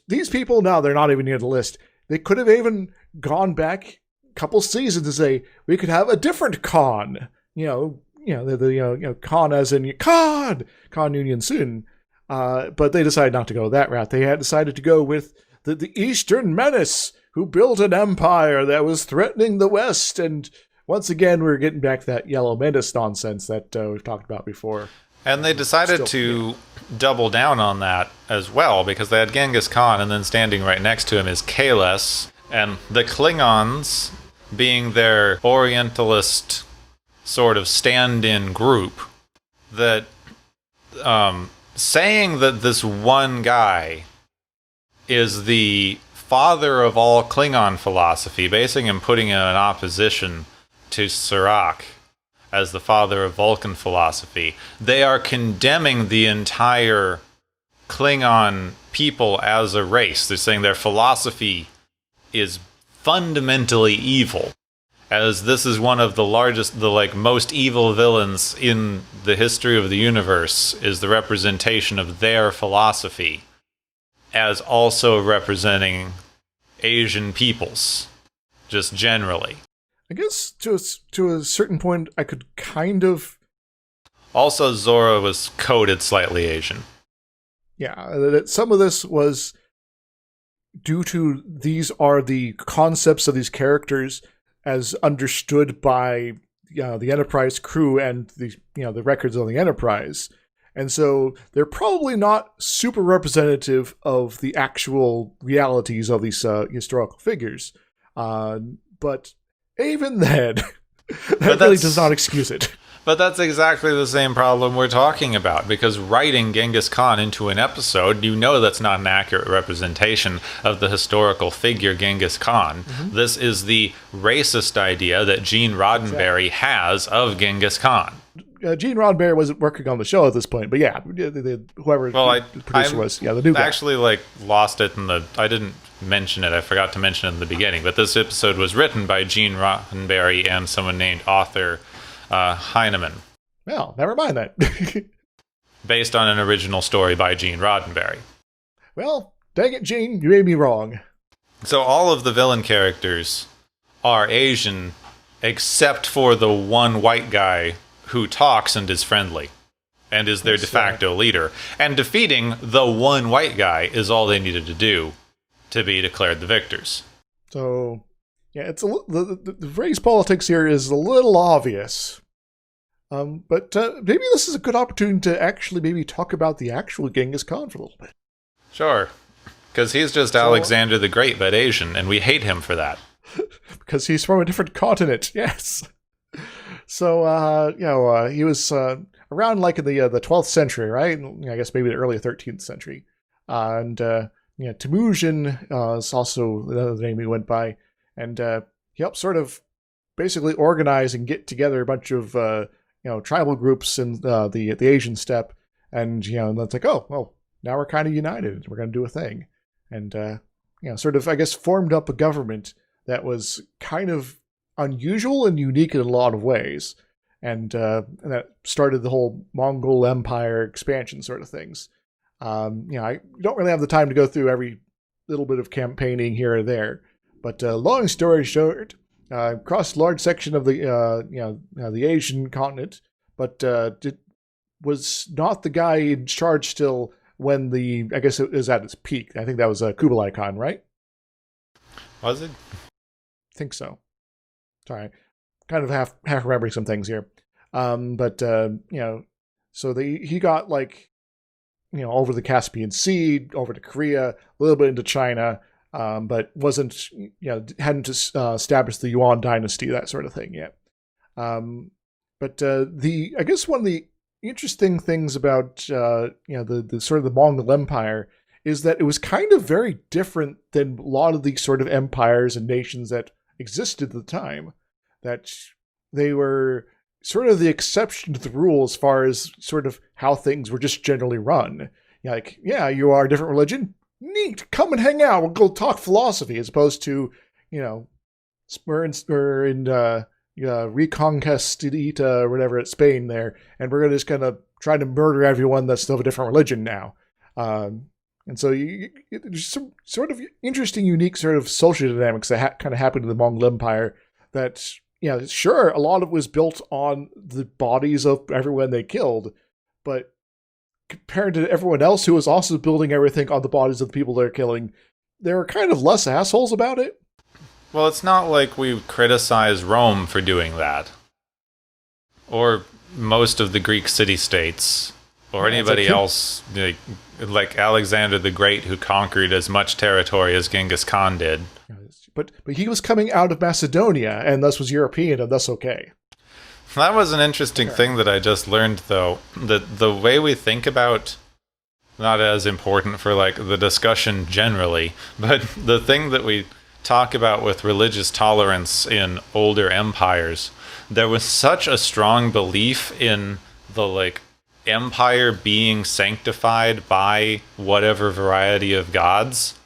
these people, now they're not even near the list. They could have even gone back a couple seasons to say, we could have a different Khan. Khan as in Khan Noonien Soon. But they decided not to go that route. They had decided to go with the Eastern Menace, who built an empire that was threatening the West. And once again, we're getting back to that Yellow Menace nonsense that we've talked about before. And they decided to double down on that as well, because they had Genghis Khan, and then standing right next to him is Kales, and the Klingons, being their Orientalist sort of stand-in group, that saying that this one guy is the father of all Klingon philosophy, basing and putting it in opposition to Surak as the father of Vulcan philosophy. They are condemning the entire Klingon people as a race. They're saying their philosophy is fundamentally evil, as this is one of the largest, most evil villains in the history of the universe, is the representation of their philosophy as also representing Asian peoples, just generally. I guess to a certain point, I could kind of... Also, Zora was coded slightly Asian. Yeah, that some of this was due to these are the concepts of these characters as understood by the Enterprise crew and the records on the Enterprise. And so they're probably not super representative of the actual realities of these historical figures. But even then, that really does not excuse it. But that's exactly the same problem we're talking about, because writing Ghengis Khan into an episode, you know that's not an accurate representation of the historical figure Ghengis Khan. Mm-hmm. This is the racist idea that Gene Roddenberry has of Ghengis Khan. Gene Roddenberry wasn't working on the show at this point, but yeah, whoever the producer was, the new guy. I actually lost it I didn't mention it. I forgot to mention it in the beginning, but this episode was written by Gene Roddenberry and someone named Arthur Heinemann. Well, never mind that. Based on an original story by Gene Roddenberry. Well, dang it, Gene, you made me wrong. So all of the villain characters are Asian, except for the one white guy who talks and is friendly, and is their de facto leader. And defeating the one white guy is all they needed to do to be declared the victors. So... yeah, it's the race politics here is a little obvious. But maybe this is a good opportunity to actually maybe talk about the actual Ghengis Khan for a little bit. Sure. Because he's just Alexander the Great, but Asian, and we hate him for that. Because he's from a different continent, yes. So, he was around in the 12th century, right? I guess maybe the early 13th century. And Temujin is also the name he went by. And he helped sort of basically organize and get together a bunch of tribal groups in the Asian steppe, and that's like, oh well, now we're kind of united. We're going to do a thing, and sort of I guess formed up a government that was kind of unusual and unique in a lot of ways, and that started the whole Mongol Empire expansion sort of things. I don't really have the time to go through every little bit of campaigning here or there. But long story short, crossed a large section of the Asian continent, but it was not the guy in charge still when I guess it was at its peak. I think that was Kublai Khan, right? Was it? I think so. Sorry, kind of half remembering some things here. So he got over the Caspian Sea, over to Korea, a little bit into China. But wasn't, hadn't established the Yuan dynasty, that sort of thing yet. I guess one of the interesting things about, the sort of the Mongol Empire is that it was kind of very different than a lot of these sort of empires and nations that existed at the time. That they were sort of the exception to the rule as far as sort of how things were just generally run. You are a different religion. Neat, come and hang out. We'll go talk philosophy, as opposed to, we're in Reconquista or whatever at Spain there, and we're gonna just kind of try to murder everyone that's of a different religion now. And so there's some sort of interesting, unique sort of social dynamics that kind of happened in the Mongol Empire. That sure, a lot of it was built on the bodies of everyone they killed, but compared to everyone else who was also building everything on the bodies of the people they're killing, they were kind of less assholes about it. Well, it's not like we criticize Rome for doing that. Or most of the Greek city-states. Or anybody else, like Alexander the Great, who conquered as much territory as Genghis Khan did. But he was coming out of Macedonia, and thus was European, and thus okay. That was an interesting thing that I just learned, though. The way we think about not as important for like the discussion generally, but the thing that we talk about with religious tolerance in older empires, there was such a strong belief in the like empire being sanctified by whatever variety of gods.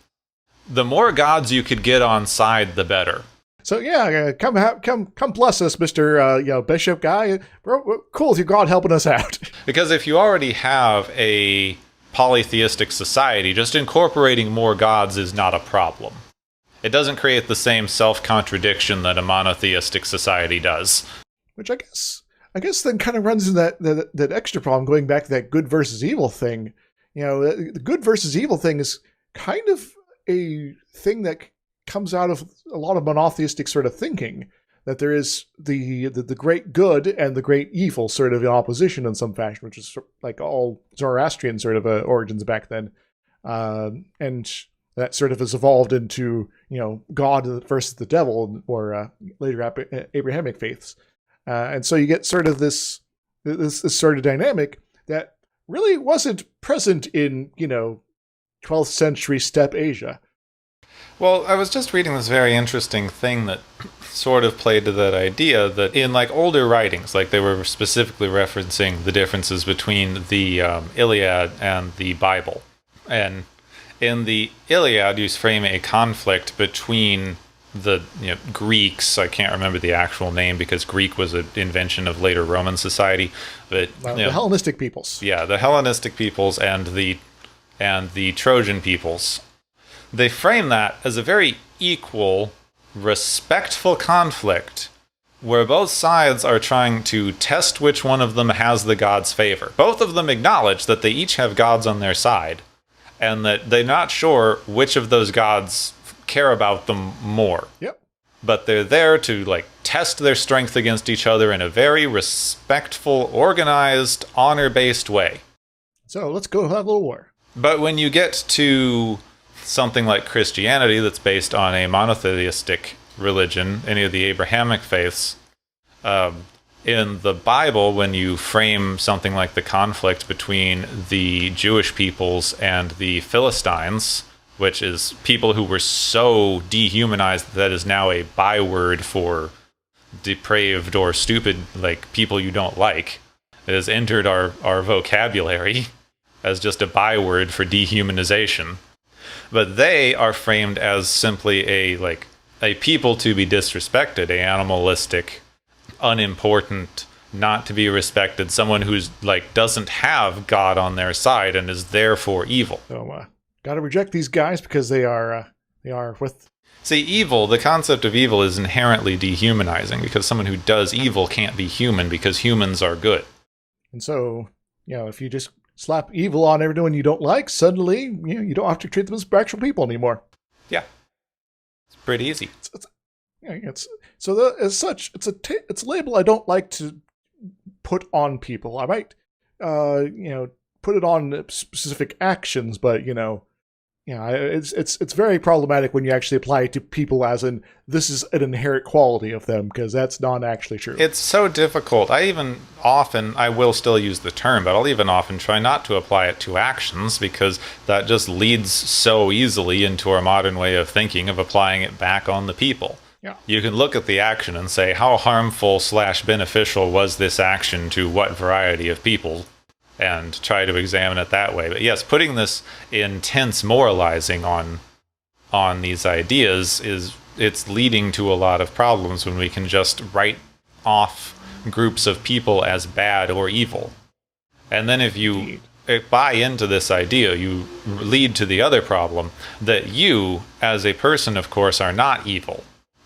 The more gods you could get on side, the better. So yeah, come bless us, Mister Bishop guy. Cool with your God helping us out. Because if you already have a polytheistic society, just incorporating more gods is not a problem. It doesn't create the same self-contradiction that a monotheistic society does. Which I guess then kind of runs into that extra problem, going back to that good versus evil thing. The good versus evil thing is kind of a thing that comes out of a lot of monotheistic sort of thinking, that there is the great good and the great evil sort of in opposition in some fashion, which is like all Zoroastrian sort of origins back then. And that sort of has evolved into, God versus the devil, or later Abrahamic faiths. And so you get sort of this sort of dynamic that really wasn't present in, 12th century steppe Asia. Well, I was just reading this very interesting thing that sort of played to that idea, that in like older writings, like they were specifically referencing the differences between the Iliad and the Bible. And in the Iliad, you frame a conflict between the Greeks. I can't remember the actual name because Greek was an invention of later Roman society. But the Hellenistic peoples. Yeah, the Hellenistic peoples and the Trojan peoples. They frame that as a very equal, respectful conflict where both sides are trying to test which one of them has the god's favor. Both of them acknowledge that they each have gods on their side, and that they're not sure which of those gods care about them more. Yep. But they're there to like test their strength against each other in a very respectful, organized, honor-based way. So let's go have a little war. But when you get to something like Christianity that's based on a monotheistic religion, any of the Abrahamic faiths, in the Bible, when you frame something like the conflict between the Jewish peoples and the Philistines, which is people who were so dehumanized that is now a byword for depraved or stupid, like people you don't like, it has entered our vocabulary as just a byword for dehumanization. But they are framed as simply a people to be disrespected, a animalistic, unimportant, not to be respected, someone who's like doesn't have God on their side and is therefore evil. So gotta reject these guys because they are with. See, evil, the concept of evil is inherently dehumanizing, because someone who does evil can't be human because humans are good. And so, if you just slap evil on everyone you don't like, suddenly you don't have to treat them as actual people anymore. Yeah, it's pretty easy. It's a label I don't like to put on people. I might put it on specific actions, but it's very problematic when you actually apply it to people as in this is an inherent quality of them, because that's not actually true. It's so difficult. I will still use the term, but I'll even often try not to apply it to actions, because that just leads so easily into our modern way of thinking of applying it back on the people. Yeah. You can look at the action and say, how harmful / beneficial was this action to what variety of people? And try to examine it that way. But yes, putting this intense moralizing on these ideas it's leading to a lot of problems when we can just write off groups of people as bad or evil. And then if you buy into this idea, you lead to the other problem that you, as a person, of course, are not evil.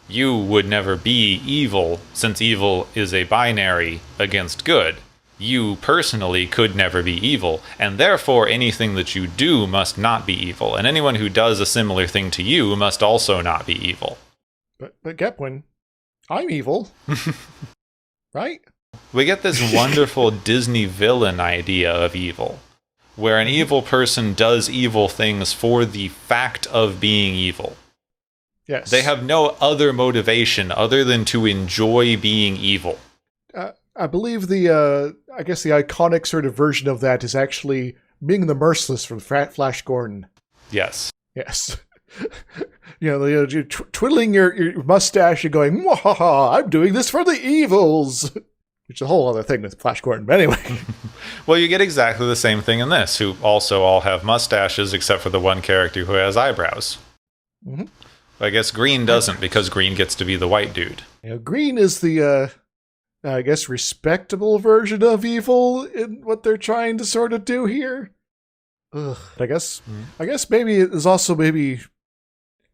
You would never be evil, since evil is a binary against good. You personally could never be evil, and therefore anything that you do must not be evil, and anyone who does a similar thing to you must also not be evil. But Gepwin, I'm evil, right? We get this wonderful Disney villain idea of evil, where an evil person does evil things for the fact of being evil. Yes. They have no other motivation other than to enjoy being evil. I believe the iconic sort of version of that is actually being the merciless from Flash Gordon. Yes. Yes. You're twiddling your mustache and going, "Mwahaha, I'm doing this for the evils." Which is a whole other thing with Flash Gordon. But anyway. Well, you get exactly the same thing in this, who also all have mustaches except for the one character who has eyebrows. Mm-hmm. I guess Green doesn't, because Green gets to be the white dude. Green is the, I guess, respectable version of evil in what they're trying to sort of do here. Ugh. I guess maybe it is also maybe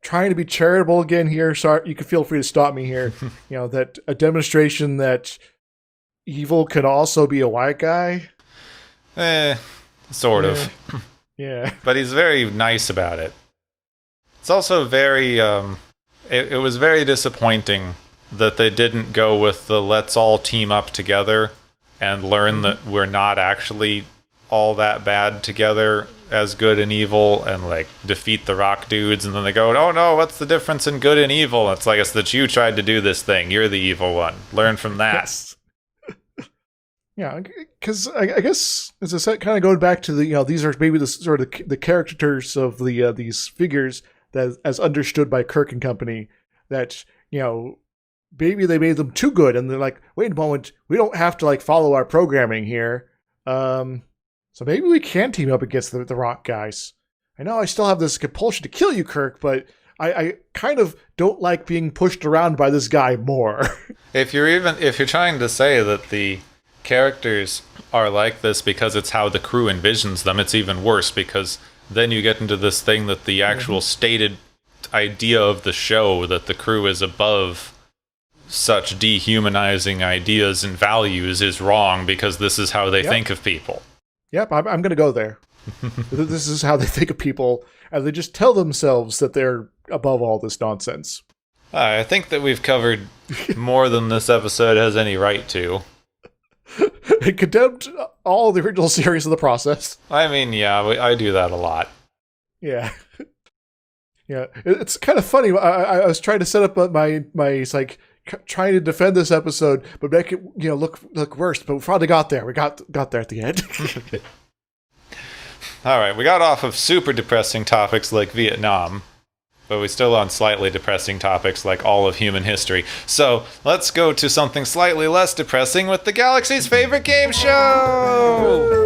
trying to be charitable again here. Sorry, you can feel free to stop me here. That a demonstration that evil can also be a white guy. Sort of. Yeah. But he's very nice about it. It's also very, it was very disappointing that they didn't go with the let's all team up together and learn that we're not actually all that bad together as good and evil, and like defeat the rock dudes, and then they go, oh no, what's the difference in good and evil? It's like, it's that you tried to do this thing. You're the evil one. Learn from that. Yes. Yeah, because I guess, as I said, kind of going back to the, these are maybe the sort of the characters of the these figures that, as understood by Kirk and company, that, maybe they made them too good, and they're like, wait a moment, we don't have to like follow our programming here. So maybe we can team up against the rock guys. I know I still have this compulsion to kill you, Kirk, but I kind of don't like being pushed around by this guy more. If you're trying to say that the characters are like this because it's how the crew envisions them, it's even worse, because then you get into this thing that the actual stated idea of the show, that the crew is above such dehumanizing ideas and values, is wrong, because this is how they think of people. Yep, I'm going to go there. This is how they think of people, and they just tell themselves that they're above all this nonsense. I think that we've covered more than this episode has any right to. It condemned all the original series in the process. I mean, yeah, I do that a lot. Yeah. Yeah, it's kind of funny. I was trying to set up my it's like trying to defend this episode, but make it look worse. But we finally got there. We got there at the end. All right, we got off of super depressing topics like Vietnam, but we're still on slightly depressing topics like all of human history. So let's go to something slightly less depressing with the galaxy's favorite game show.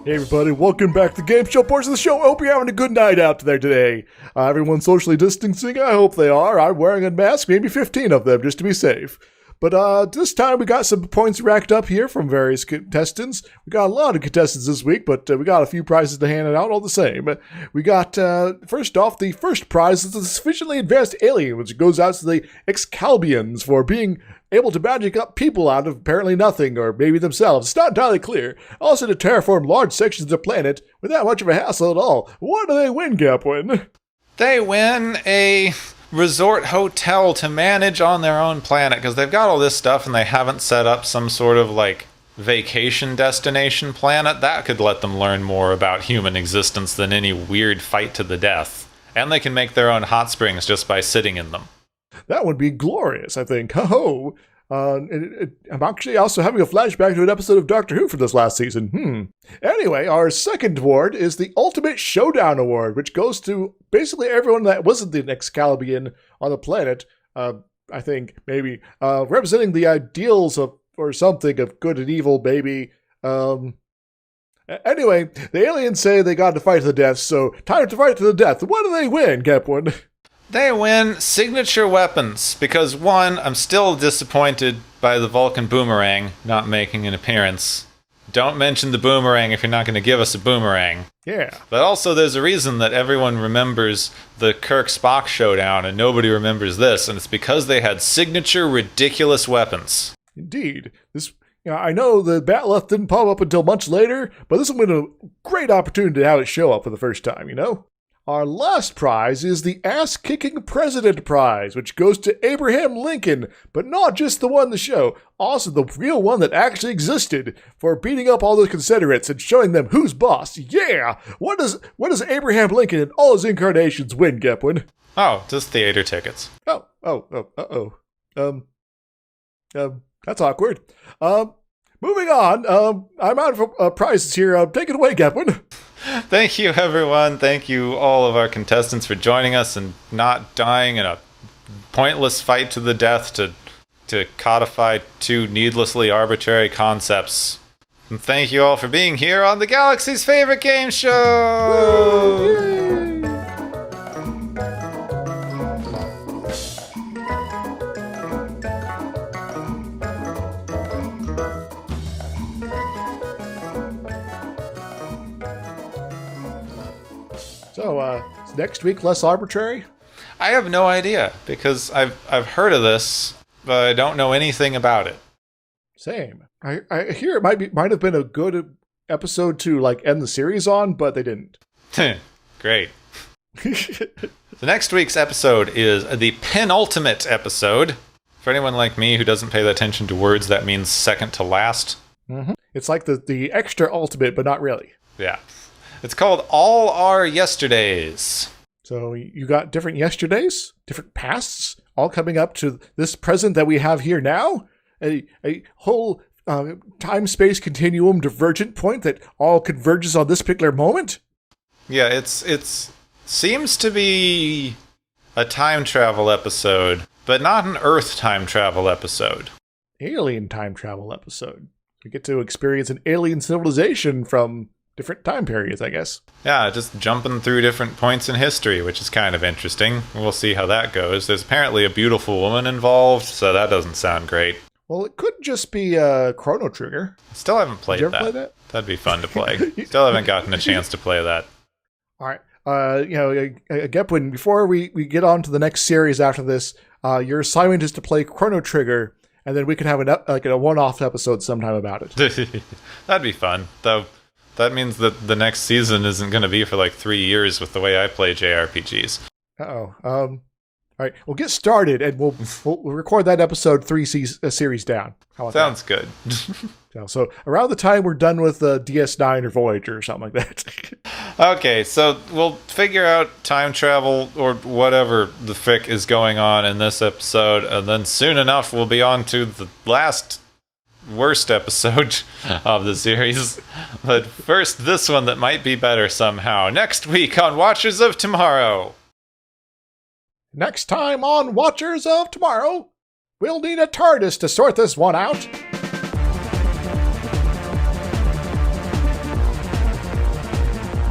Hey everybody, welcome back to the game show portion of the show. I hope you're having a good night out there today. Everyone's socially distancing. I hope they are. I'm wearing a mask, maybe 15 of them, just to be safe. But this time we got some points racked up here from various contestants. We got a lot of contestants this week, but we got a few prizes to hand out all the same. We got, first off, the first prize is the sufficiently advanced alien, which goes out to the Excalbians for being able to magic up people out of apparently nothing, or maybe themselves. It's not entirely clear. Also to terraform large sections of the planet without much of a hassle at all. What do they win, Gapwin? They win a resort hotel to manage on their own planet, because they've got all this stuff and they haven't set up some sort of like vacation destination planet. That could let them learn more about human existence than any weird fight to the death. And they can make their own hot springs just by sitting in them. That would be glorious, I think. Ho-ho. I'm actually also having a flashback to an episode of Doctor Who from this last season. Anyway, our second award is the Ultimate Showdown Award, which goes to basically everyone that wasn't the Excalbian on the planet, I think, maybe, representing the ideals of, or something, of good and evil, maybe. Anyway, the aliens say they got to fight to the death, so time to fight to the death. What do they win, Captain? They win signature weapons, because one, I'm still disappointed by the Vulcan boomerang not making an appearance. Don't mention the boomerang if you're not going to give us a boomerang. Yeah. But also there's a reason that everyone remembers the Kirk-Spock showdown and nobody remembers this, and it's because they had signature ridiculous weapons. Indeed. I know the Batleth didn't pop up until much later, but this will be a great opportunity to have it show up for the first time, Our last prize is the Ass-Kicking President Prize, which goes to Abraham Lincoln, but not just the one in the show, also the real one that actually existed, for beating up all the Confederates and showing them who's boss. Yeah! What does Abraham Lincoln in all his incarnations win, Gepwin? Oh, just theater tickets. That's awkward. Moving on, I'm out of prizes here. Take it away, Gepwin. Thank you, everyone. Thank you, all of our contestants, for joining us and not dying in a pointless fight to the death to codify two needlessly arbitrary concepts. And thank you all for being here on the Galaxy's favorite game show! So, is next week less arbitrary? I have no idea, because I've heard of this, but I don't know anything about it. Same. I hear it might have been a good episode to like end the series on, but they didn't. Great. The next week's episode is the penultimate episode. For anyone like me who doesn't pay attention to words, that means second to last. Mm-hmm. It's like the extra ultimate, but not really. Yeah. It's called All Our Yesterdays. So you got different yesterdays, different pasts, all coming up to this present that we have here now? A whole time-space continuum divergent point that all converges on this particular moment? Yeah, it's seems to be a time travel episode, but not an Earth time travel episode. Alien time travel episode. We get to experience an alien civilization from different time periods, I guess. Yeah, just jumping through different points in history, which is kind of interesting. We'll see how that goes. There's apparently a beautiful woman involved, so that doesn't sound great. Well, it could just be Chrono Trigger. Still haven't played Did you that. ever play that? That'd be fun to play. Still haven't gotten a chance to play that. All right. Gepwin, before we get on to the next series after this, your assignment is to play Chrono Trigger, and then we can have a one-off episode sometime about it. That'd be fun, though. That means that the next season isn't going to be for like 3 years with the way I play JRPGs. Uh-oh. All right, we'll get started, and we'll record that episode 3 series down. How about Sounds good. So around the time we're done with DS9 or Voyager or something like that. Okay, so we'll figure out time travel or whatever the frick is going on in this episode, and then soon enough we'll be on to the last worst episode of the series. But first, this one that might be better somehow. Next week on Watchers of Tomorrow. Next time on Watchers of Tomorrow, we'll need a TARDIS to sort this one out.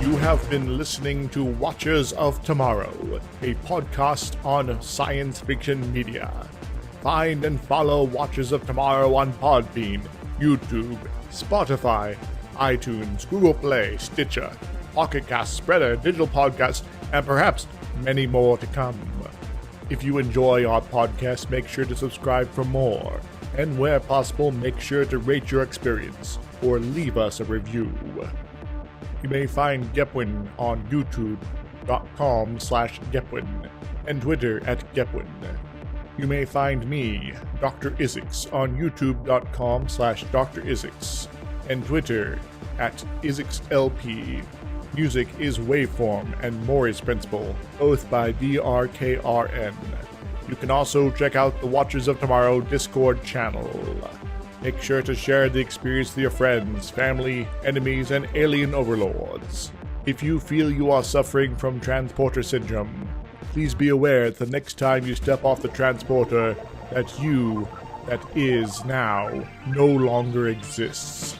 You have been listening to Watchers of Tomorrow, a podcast on science fiction media. Find and follow Watchers of Tomorrow on Podbean, YouTube, Spotify, iTunes, Google Play, Stitcher, Pocket Cast, Spreader, Digital Podcast, and perhaps many more to come. If you enjoy our podcast, make sure to subscribe for more. And where possible, make sure to rate your experience or leave us a review. You may find Gepwin on youtube.com/Gepwin and Twitter @Gepwin. You may find me, Dr. Isix, on youtube.com/Dr. Isix and Twitter @IsixLP. Music is Waveform and Mori's Principle, both by DRKRN. You can also check out the Watchers of Tomorrow Discord channel. Make sure to share the experience with your friends, family, enemies, and alien overlords. If you feel you are suffering from transporter syndrome, please be aware that the next time you step off the transporter, that you, that is now, no longer exists.